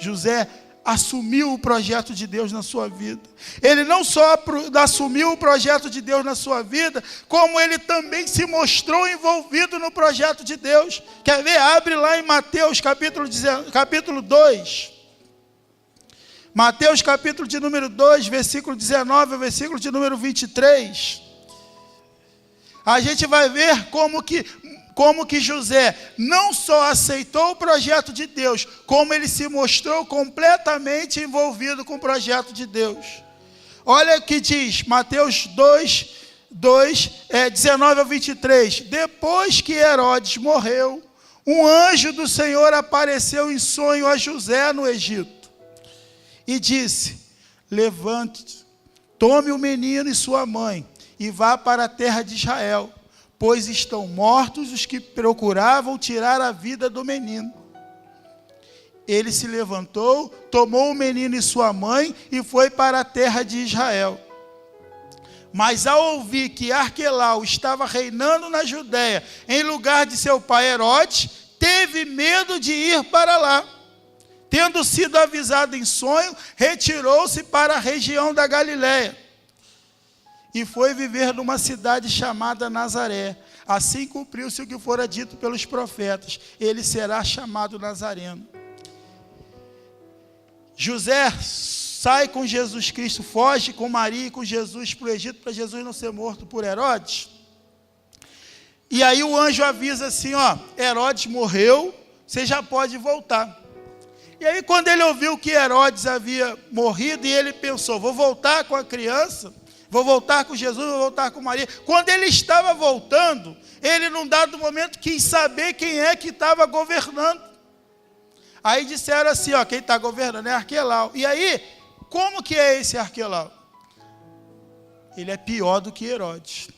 José assumiu o projeto de Deus na sua vida. Ele não só assumiu o projeto de Deus na sua vida, como ele também se mostrou envolvido no projeto de Deus. Quer ver? Abre lá em Mateus capítulo 2. Mateus capítulo de número 2, versículo 19 ao versículo de número 23. A gente vai ver como que José não só aceitou o projeto de Deus, como ele se mostrou completamente envolvido com o projeto de Deus. Olha o que diz, Mateus 19 a 23. Depois que Herodes morreu, um anjo do Senhor apareceu em sonho a José no Egito. e disse: levante-se, tome o menino e sua mãe, e vá para a terra de Israel, pois estão mortos os que procuravam tirar a vida do menino. Ele se levantou, tomou o menino e sua mãe, e foi para a terra de Israel. Mas ao ouvir que Arquelau estava reinando na Judéia, em lugar de seu pai Herodes, teve medo de ir para lá. Tendo sido avisado em sonho, retirou-se para a região da Galiléia e foi viver numa cidade chamada Nazaré. Assim cumpriu-se o que fora dito pelos profetas: ele será chamado Nazareno. José sai com Jesus Cristo, foge com Maria e com Jesus para o Egito, para Jesus não ser morto por Herodes. E aí o anjo avisa assim: ó, Herodes morreu, você já pode voltar. E aí quando ele ouviu que Herodes havia morrido, e ele pensou: vou voltar com a criança, vou voltar com Jesus, vou voltar com Maria. Quando ele estava voltando, ele num dado momento quis saber quem é que estava governando. Aí disseram assim: ó, quem está governando é Arquelau. E aí, como que é esse Arquelau? Ele é pior do que Herodes.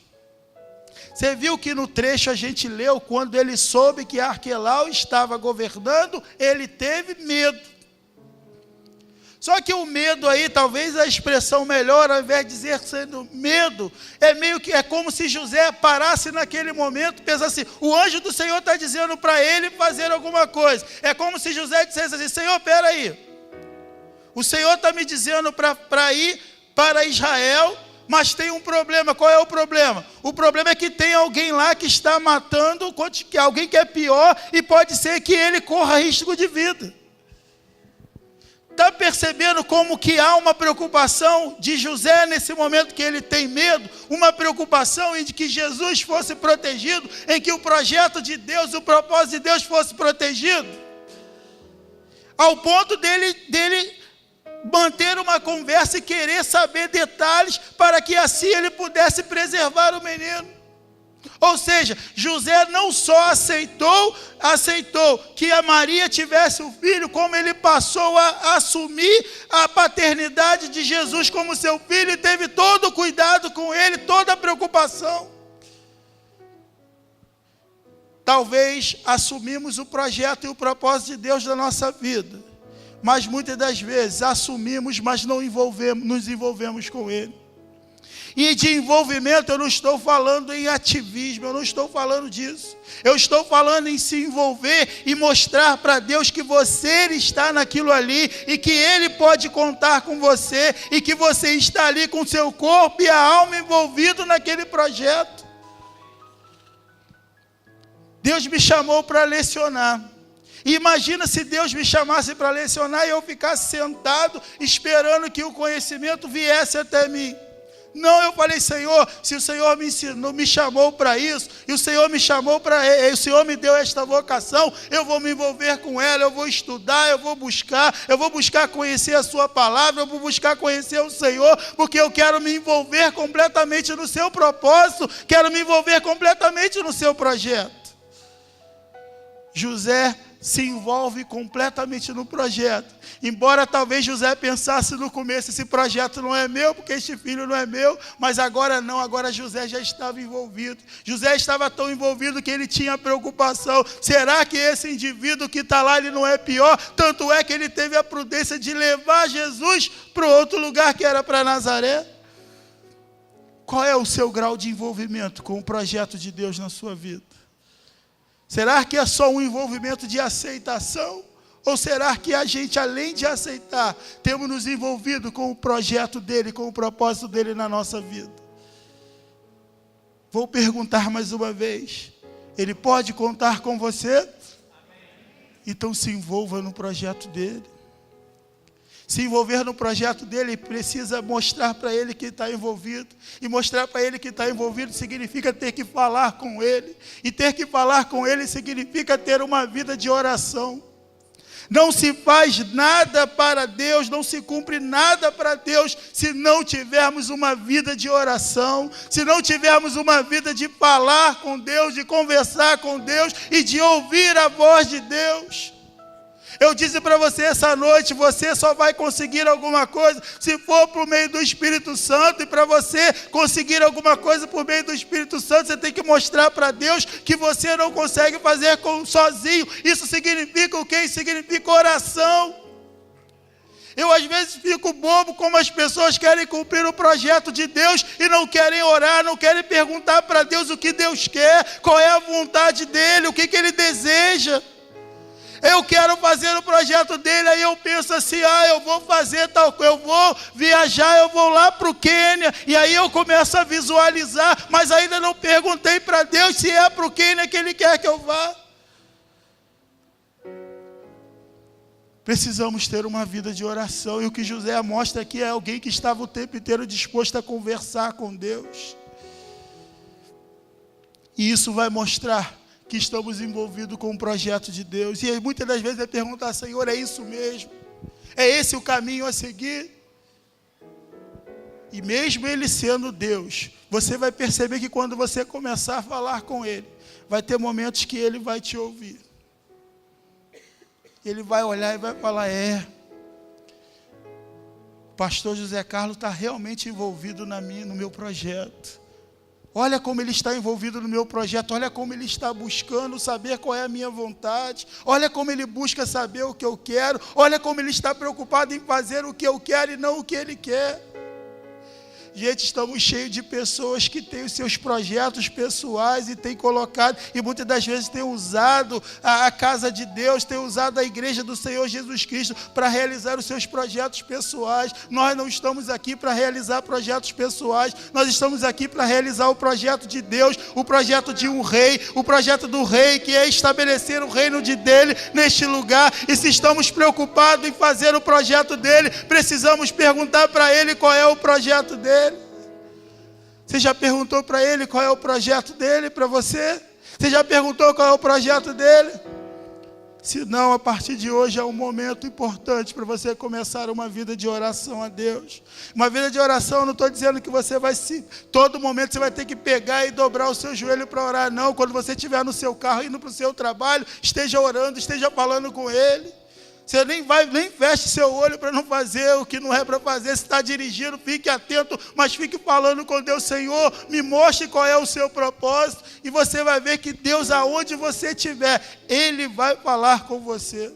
Você viu que no trecho a gente leu, quando ele soube que Arquelau estava governando, ele teve medo. Só que o medo aí, talvez a expressão melhor, ao invés de dizer sendo medo, é como se José parasse naquele momento e pensasse: o anjo do Senhor está dizendo para ele fazer alguma coisa. É como se José dissesse assim: Senhor, espera aí, o Senhor está me dizendo para ir para Israel, mas tem um problema. Qual é o problema? O problema é que tem alguém lá que está matando, alguém que é pior, e pode ser que ele corra risco de vida. Está percebendo como que há uma preocupação de José nesse momento que ele tem medo? Uma preocupação em que Jesus fosse protegido, em que o projeto de Deus, o propósito de Deus fosse protegido? Ao ponto dele manter uma conversa e querer saber detalhes para que assim ele pudesse preservar o menino. Ou seja, José não só aceitou que a Maria tivesse um filho, como ele passou a assumir a paternidade de Jesus como seu filho e teve todo o cuidado com ele, toda a preocupação. Talvez assumimos o projeto e o propósito de Deus na nossa vida, mas muitas das vezes assumimos, mas não nos envolvemos com ele. E de envolvimento eu não estou falando em ativismo, eu não estou falando disso. Eu estou falando em se envolver e mostrar para Deus que você está naquilo ali e que Ele pode contar com você e que você está ali com o seu corpo e a alma envolvido naquele projeto. Deus me chamou para lecionar. E imagina se Deus me chamasse para lecionar e eu ficasse sentado esperando que o conhecimento viesse até mim. Não, eu falei: Senhor, se o Senhor me ensinou, me chamou para isso, e o Senhor me chamou o Senhor me deu esta vocação, eu vou me envolver com ela, eu vou estudar, eu vou buscar conhecer a sua palavra, eu vou buscar conhecer o Senhor, porque eu quero me envolver completamente no seu propósito, quero me envolver completamente no seu projeto. José se envolve completamente no projeto. Embora talvez José pensasse no começo: esse projeto não é meu, porque este filho não é meu, mas agora não, agora José já estava envolvido. José estava tão envolvido que ele tinha preocupação: será que esse indivíduo que está lá, ele não é pior? Tanto é que ele teve a prudência de levar Jesus para outro lugar, que era para Nazaré. Qual é o seu grau de envolvimento com o projeto de Deus na sua vida? Será que é só um envolvimento de aceitação? Ou será que a gente, além de aceitar, temos nos envolvido com o projeto dele, com o propósito dele na nossa vida? Vou perguntar mais uma vez: ele pode contar com você? Então se envolva no projeto dele. Se envolver no projeto dele, precisa mostrar para ele que está envolvido. E mostrar para ele que está envolvido significa ter que falar com ele. E ter que falar com ele significa ter uma vida de oração. Não se faz nada para Deus, não se cumpre nada para Deus, se não tivermos uma vida de oração, se não tivermos uma vida de falar com Deus, de conversar com Deus e de ouvir a voz de Deus. Eu disse para você essa noite, você só vai conseguir alguma coisa se for por meio do Espírito Santo. E para você conseguir alguma coisa por meio do Espírito Santo, você tem que mostrar para Deus que você não consegue fazer sozinho. Isso significa o quê? Significa oração. Eu às vezes fico bobo como as pessoas querem cumprir o projeto de Deus e não querem orar, não querem perguntar para Deus o que Deus quer, qual é a vontade dEle, o que Ele deseja. Eu quero fazer o projeto dele, aí eu penso assim, eu vou fazer tal coisa, eu vou viajar, eu vou lá para o Quênia, e aí eu começo a visualizar, mas ainda não perguntei para Deus se é para o Quênia que Ele quer que eu vá. Precisamos ter uma vida de oração, e o que José mostra aqui é alguém que estava o tempo inteiro disposto a conversar com Deus. E isso vai mostrar que estamos envolvidos com um projeto de Deus. E aí, muitas das vezes vai perguntar, Senhor, é isso mesmo? É esse o caminho a seguir? E mesmo Ele sendo Deus, você vai perceber que quando você começar a falar com Ele, vai ter momentos que Ele vai te ouvir. Ele vai olhar e vai falar, o pastor José Carlos está realmente envolvido no meu projeto. Olha como ele está envolvido no meu projeto, olha como ele está buscando saber qual é a minha vontade, olha como ele busca saber o que eu quero, olha como ele está preocupado em fazer o que eu quero e não o que ele quer. Gente, estamos cheios de pessoas que têm os seus projetos pessoais e têm colocado, e muitas das vezes têm usado a casa de Deus, têm usado a igreja do Senhor Jesus Cristo para realizar os seus projetos pessoais. Nós não estamos aqui para realizar projetos pessoais, nós estamos aqui para realizar o projeto de Deus, o projeto de um rei, o projeto do rei, que é estabelecer o reino dele neste lugar. E se estamos preocupados em fazer o projeto dele, precisamos perguntar para ele qual é o projeto dele. Você já perguntou para ele qual é o projeto dele para você? Você já perguntou qual é o projeto dele? Se não, a partir de hoje é um momento importante para você começar uma vida de oração a Deus. Uma vida de oração, eu não estou dizendo que você vai todo momento você vai ter que pegar e dobrar o seu joelho para orar, não. Quando você estiver no seu carro, indo para o seu trabalho, esteja orando, esteja falando com Ele. Você nem feche seu olho para não fazer o que não é para fazer. Se está dirigindo, fique atento, mas fique falando com Deus. Senhor, me mostre qual é o seu propósito. E você vai ver que Deus, aonde você estiver, Ele vai falar com você.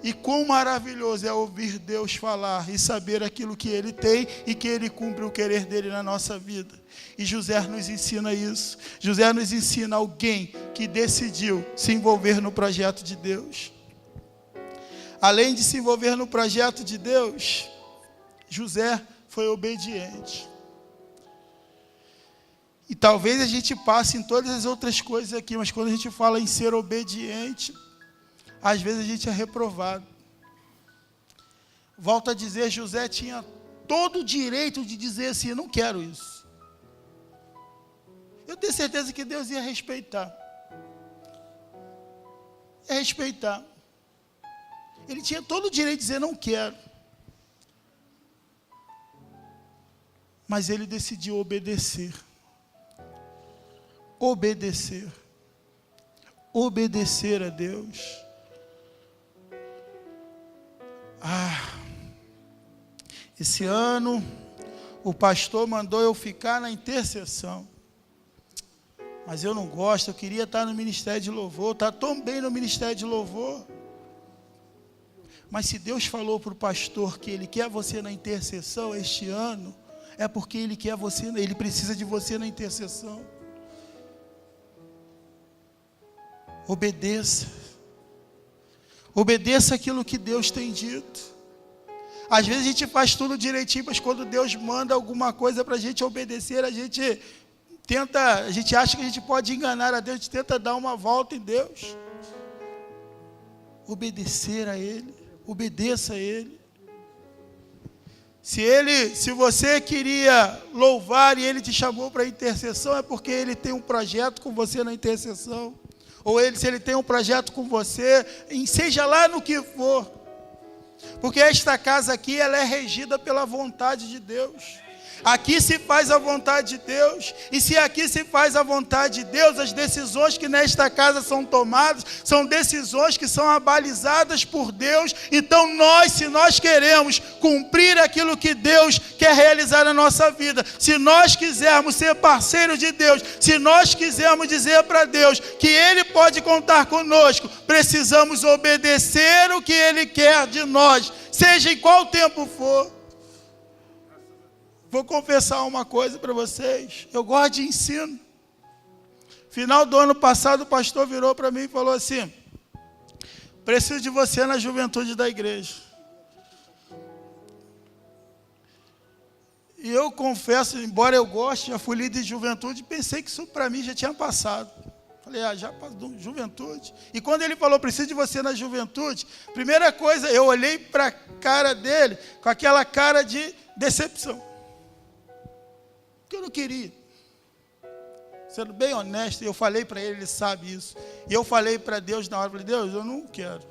E quão maravilhoso é ouvir Deus falar e saber aquilo que Ele tem e que Ele cumpre o querer dEle na nossa vida. E José nos ensina isso. José nos ensina alguém que decidiu se envolver no projeto de Deus. Além de se envolver no projeto de Deus, José foi obediente. E talvez a gente passe em todas as outras coisas aqui, mas quando a gente fala em ser obediente, às vezes a gente é reprovado. Volto a dizer, José tinha todo o direito de dizer assim, eu não quero isso. Eu tenho certeza que Deus ia respeitar. Ia respeitar. Ele tinha todo o direito de dizer, não quero. Mas ele decidiu obedecer. Obedecer. Obedecer a Deus. Esse ano, o pastor mandou eu ficar na intercessão. Mas eu não gosto, eu queria estar no ministério de louvor, estar tão bem no ministério de louvor. Mas se Deus falou para o pastor que Ele quer você na intercessão este ano, é porque Ele quer você, Ele precisa de você na intercessão. Obedeça. Obedeça aquilo que Deus tem dito. Às vezes a gente faz tudo direitinho, mas quando Deus manda alguma coisa para a gente obedecer, a gente acha que a gente pode enganar a Deus, a gente tenta dar uma volta em Deus. Obedecer a Ele. Obedeça a Ele. Se você queria louvar e Ele te chamou para a intercessão, é porque Ele tem um projeto com você na intercessão. Ou se Ele tem um projeto com você, seja lá no que for. Porque esta casa aqui, ela é regida pela vontade de Deus. Aqui se faz a vontade de Deus. E se aqui se faz a vontade de Deus, as decisões que nesta casa são tomadas, são decisões que são abalizadas por Deus. Então se nós queremos cumprir aquilo que Deus quer realizar na nossa vida, se nós quisermos ser parceiros de Deus, se nós quisermos dizer para Deus que Ele pode contar conosco, precisamos obedecer o que Ele quer de nós, seja em qual tempo for. Vou confessar uma coisa para vocês, eu gosto de ensino. Final do ano passado, o pastor virou para mim e falou assim: preciso de você na juventude da igreja. E eu confesso, embora eu goste, já fui líder de juventude, pensei que isso para mim já tinha passado. Falei, já passou, juventude. E quando ele falou, preciso de você na juventude, primeira coisa, eu olhei para a cara dele com aquela cara de decepção. Porque eu não queria. Sendo bem honesto, eu falei para ele, ele sabe isso. E eu falei para Deus na hora, falei, Deus, eu não quero.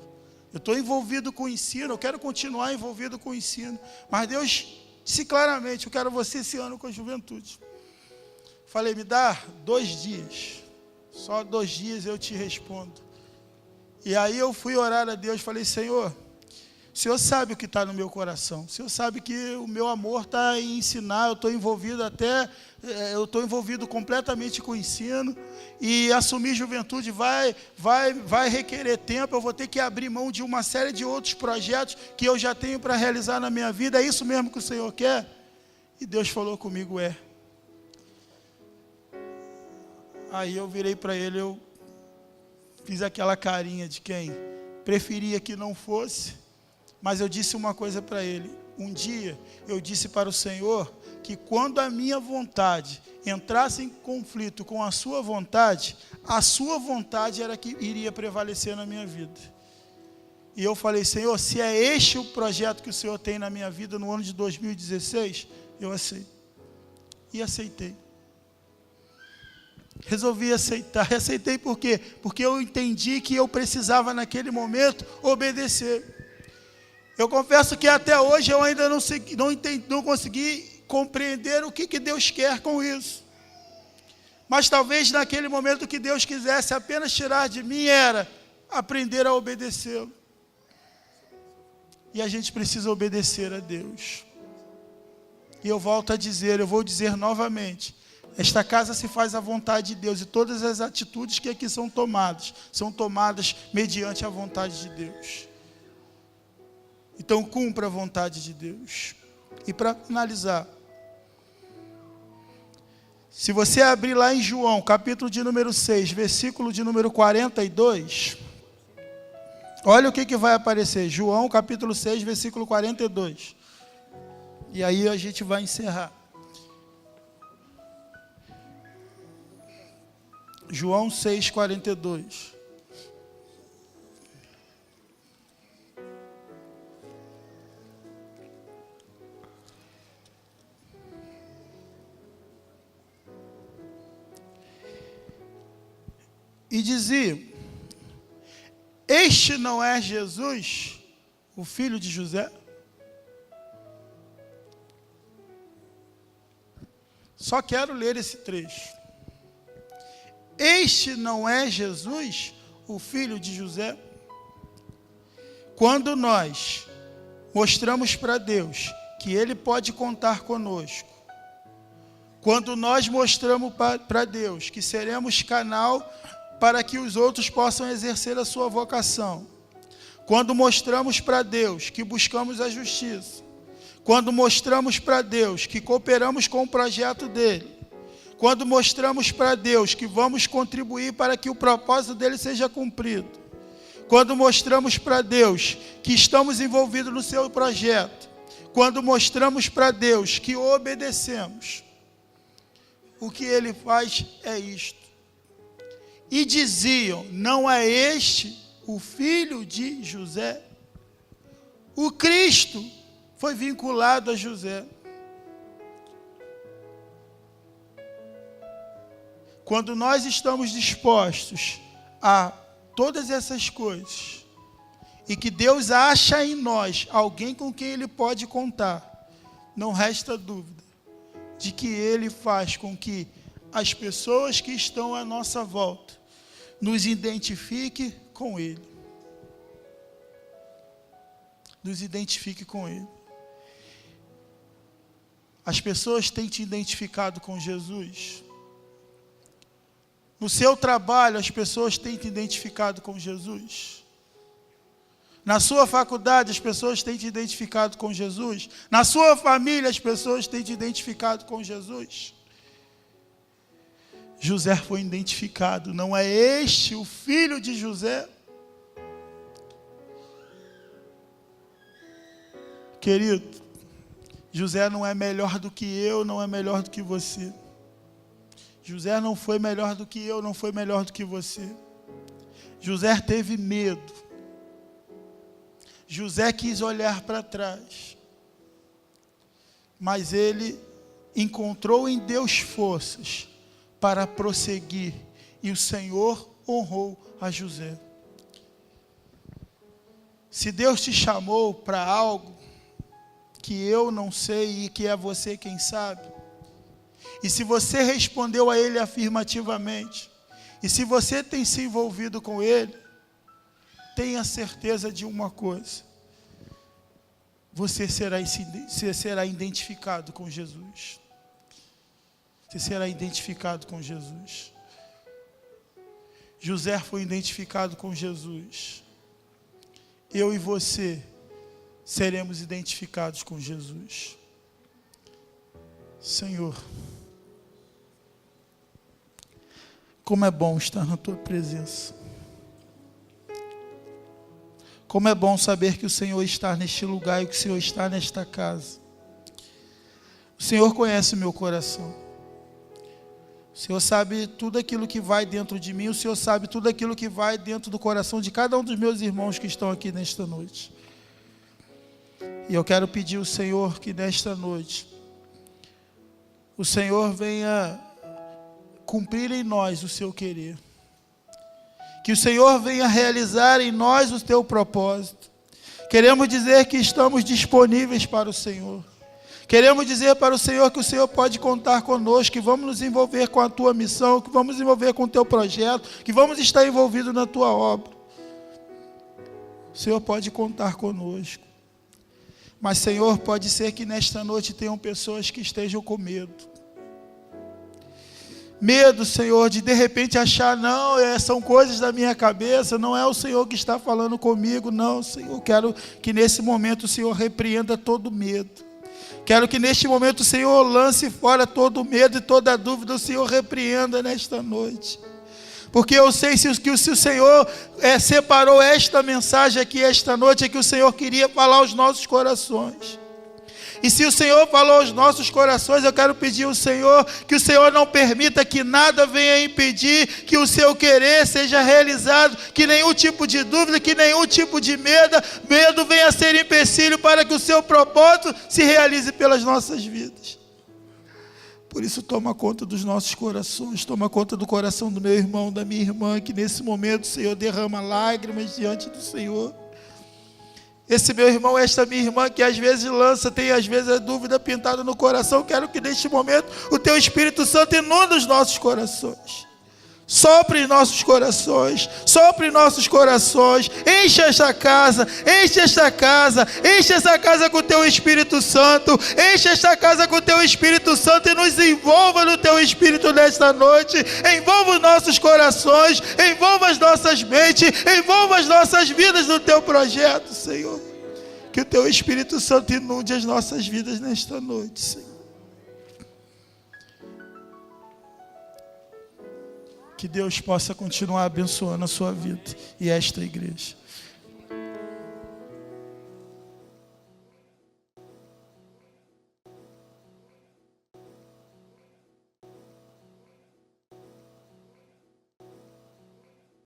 Eu estou envolvido com o ensino, eu quero continuar envolvido com o ensino. Mas Deus disse claramente, eu quero você esse ano com a juventude. Falei, me dá 2 dias. Só 2 dias eu te respondo. E aí eu fui orar a Deus, falei, Senhor, o Senhor sabe o que está no meu coração. O Senhor sabe que o meu amor está em ensinar. Eu estou envolvido completamente com o ensino. E assumir juventude vai requerer tempo. Eu vou ter que abrir mão de uma série de outros projetos que eu já tenho para realizar na minha vida. É isso mesmo que o Senhor quer? E Deus falou comigo, Aí eu virei para ele, eu fiz aquela carinha de quem preferia que não fosse, mas eu disse uma coisa para ele. Um dia eu disse para o Senhor que quando a minha vontade entrasse em conflito com a sua vontade era que iria prevalecer na minha vida. E eu falei, Senhor, se é este o projeto que o Senhor tem na minha vida no ano de 2016, eu aceito. E aceitei. Resolvi aceitar. Aceitei por quê? Porque eu entendi que eu precisava naquele momento obedecer. Eu confesso que até hoje eu ainda não consegui compreender o que Deus quer com isso. Mas talvez naquele momento o que Deus quisesse apenas tirar de mim era aprender a obedecê-lo. E a gente precisa obedecer a Deus. E eu volto a dizer, eu vou dizer novamente, esta casa se faz à vontade de Deus e todas as atitudes que aqui são tomadas mediante a vontade de Deus. Então cumpra a vontade de Deus. E para finalizar, se você abrir lá em João, capítulo de número 6, versículo de número 42, olha o que vai aparecer. João, capítulo 6, versículo 42. E aí a gente vai encerrar. João 6, 42. E dizia, este não é Jesus, o filho de José? Só quero ler esse trecho. Este não é Jesus, o filho de José? Quando nós mostramos para Deus que Ele pode contar conosco, quando nós mostramos para Deus que seremos canal para que os outros possam exercer a sua vocação, quando mostramos para Deus que buscamos a justiça, quando mostramos para Deus que cooperamos com o projeto dEle, quando mostramos para Deus que vamos contribuir para que o propósito dEle seja cumprido, quando mostramos para Deus que estamos envolvidos no seu projeto, quando mostramos para Deus que obedecemos, o que Ele faz é isto. E diziam, não é este o filho de José? O Cristo foi vinculado a José. Quando nós estamos dispostos a todas essas coisas, e que Deus acha em nós alguém com quem Ele pode contar, não resta dúvida, de que Ele faz com que as pessoas que estão à nossa volta nos identifiquem com Ele. Nos identifique com Ele. As pessoas têm te identificado com Jesus. No seu trabalho, as pessoas têm te identificado com Jesus. Na sua faculdade, as pessoas têm te identificado com Jesus. Na sua família, as pessoas têm te identificado com Jesus. José foi identificado. Não é este o filho de José? Querido, José não é melhor do que eu, não é melhor do que você. José não foi melhor do que eu, não foi melhor do que você. José teve medo. José quis olhar para trás. Mas ele encontrou em Deus forças para prosseguir. E o Senhor honrou a José. Se Deus te chamou para algo que eu não sei e que é você quem sabe, e se você respondeu a Ele afirmativamente, e se você tem se envolvido com Ele, tenha certeza de uma coisa: você será identificado com Jesus. Você será identificado com Jesus. José foi identificado com Jesus. Eu e você seremos identificados com Jesus. Senhor, como é bom estar na Tua presença. Como é bom saber que o Senhor está neste lugar e que o Senhor está nesta casa. O Senhor conhece o meu coração. O Senhor sabe tudo aquilo que vai dentro de mim. O Senhor sabe tudo aquilo que vai dentro do coração de cada um dos meus irmãos que estão aqui nesta noite. E eu quero pedir ao Senhor que nesta noite o Senhor venha cumprir em nós o seu querer. Que o Senhor venha realizar em nós o teu propósito. Queremos dizer que estamos disponíveis para o Senhor. Queremos dizer para o Senhor que o Senhor pode contar conosco, que vamos nos envolver com a tua missão, que vamos nos envolver com o teu projeto, que vamos estar envolvidos na tua obra. O Senhor pode contar conosco. Mas, Senhor, pode ser que nesta noite tenham pessoas que estejam com medo. Medo, Senhor, de repente achar, não, são coisas da minha cabeça, não é o Senhor que está falando comigo, não, Senhor. Quero que nesse momento o Senhor repreenda todo medo. Quero que neste momento o Senhor lance fora todo medo e toda dúvida, o Senhor repreenda nesta noite. Porque eu sei que se o Senhor separou esta mensagem aqui esta noite, é que o Senhor queria falar aos nossos corações. E se o Senhor falou aos nossos corações, eu quero pedir ao Senhor que o Senhor não permita que nada venha impedir que o seu querer seja realizado, que nenhum tipo de dúvida, que nenhum tipo de medo venha a ser empecilho para que o seu propósito se realize pelas nossas vidas. Por isso toma conta dos nossos corações, toma conta do coração do meu irmão, da minha irmã, que nesse momento, Senhor, derrama lágrimas diante do Senhor. Esse meu irmão, esta minha irmã, que às vezes tem às vezes a dúvida pintada no coração, quero que neste momento o Teu Espírito Santo inunde os nossos corações. Sopre em nossos corações, sopre em nossos corações, enche esta casa com o Teu Espírito Santo, enche esta casa com o Teu Espírito Santo e nos envolva no Teu Espírito nesta noite, envolva os nossos corações, envolva as nossas mentes, envolva as nossas vidas no Teu projeto, Senhor. Que o Teu Espírito Santo inunde as nossas vidas nesta noite, Senhor. Que Deus possa continuar abençoando a sua vida e esta igreja.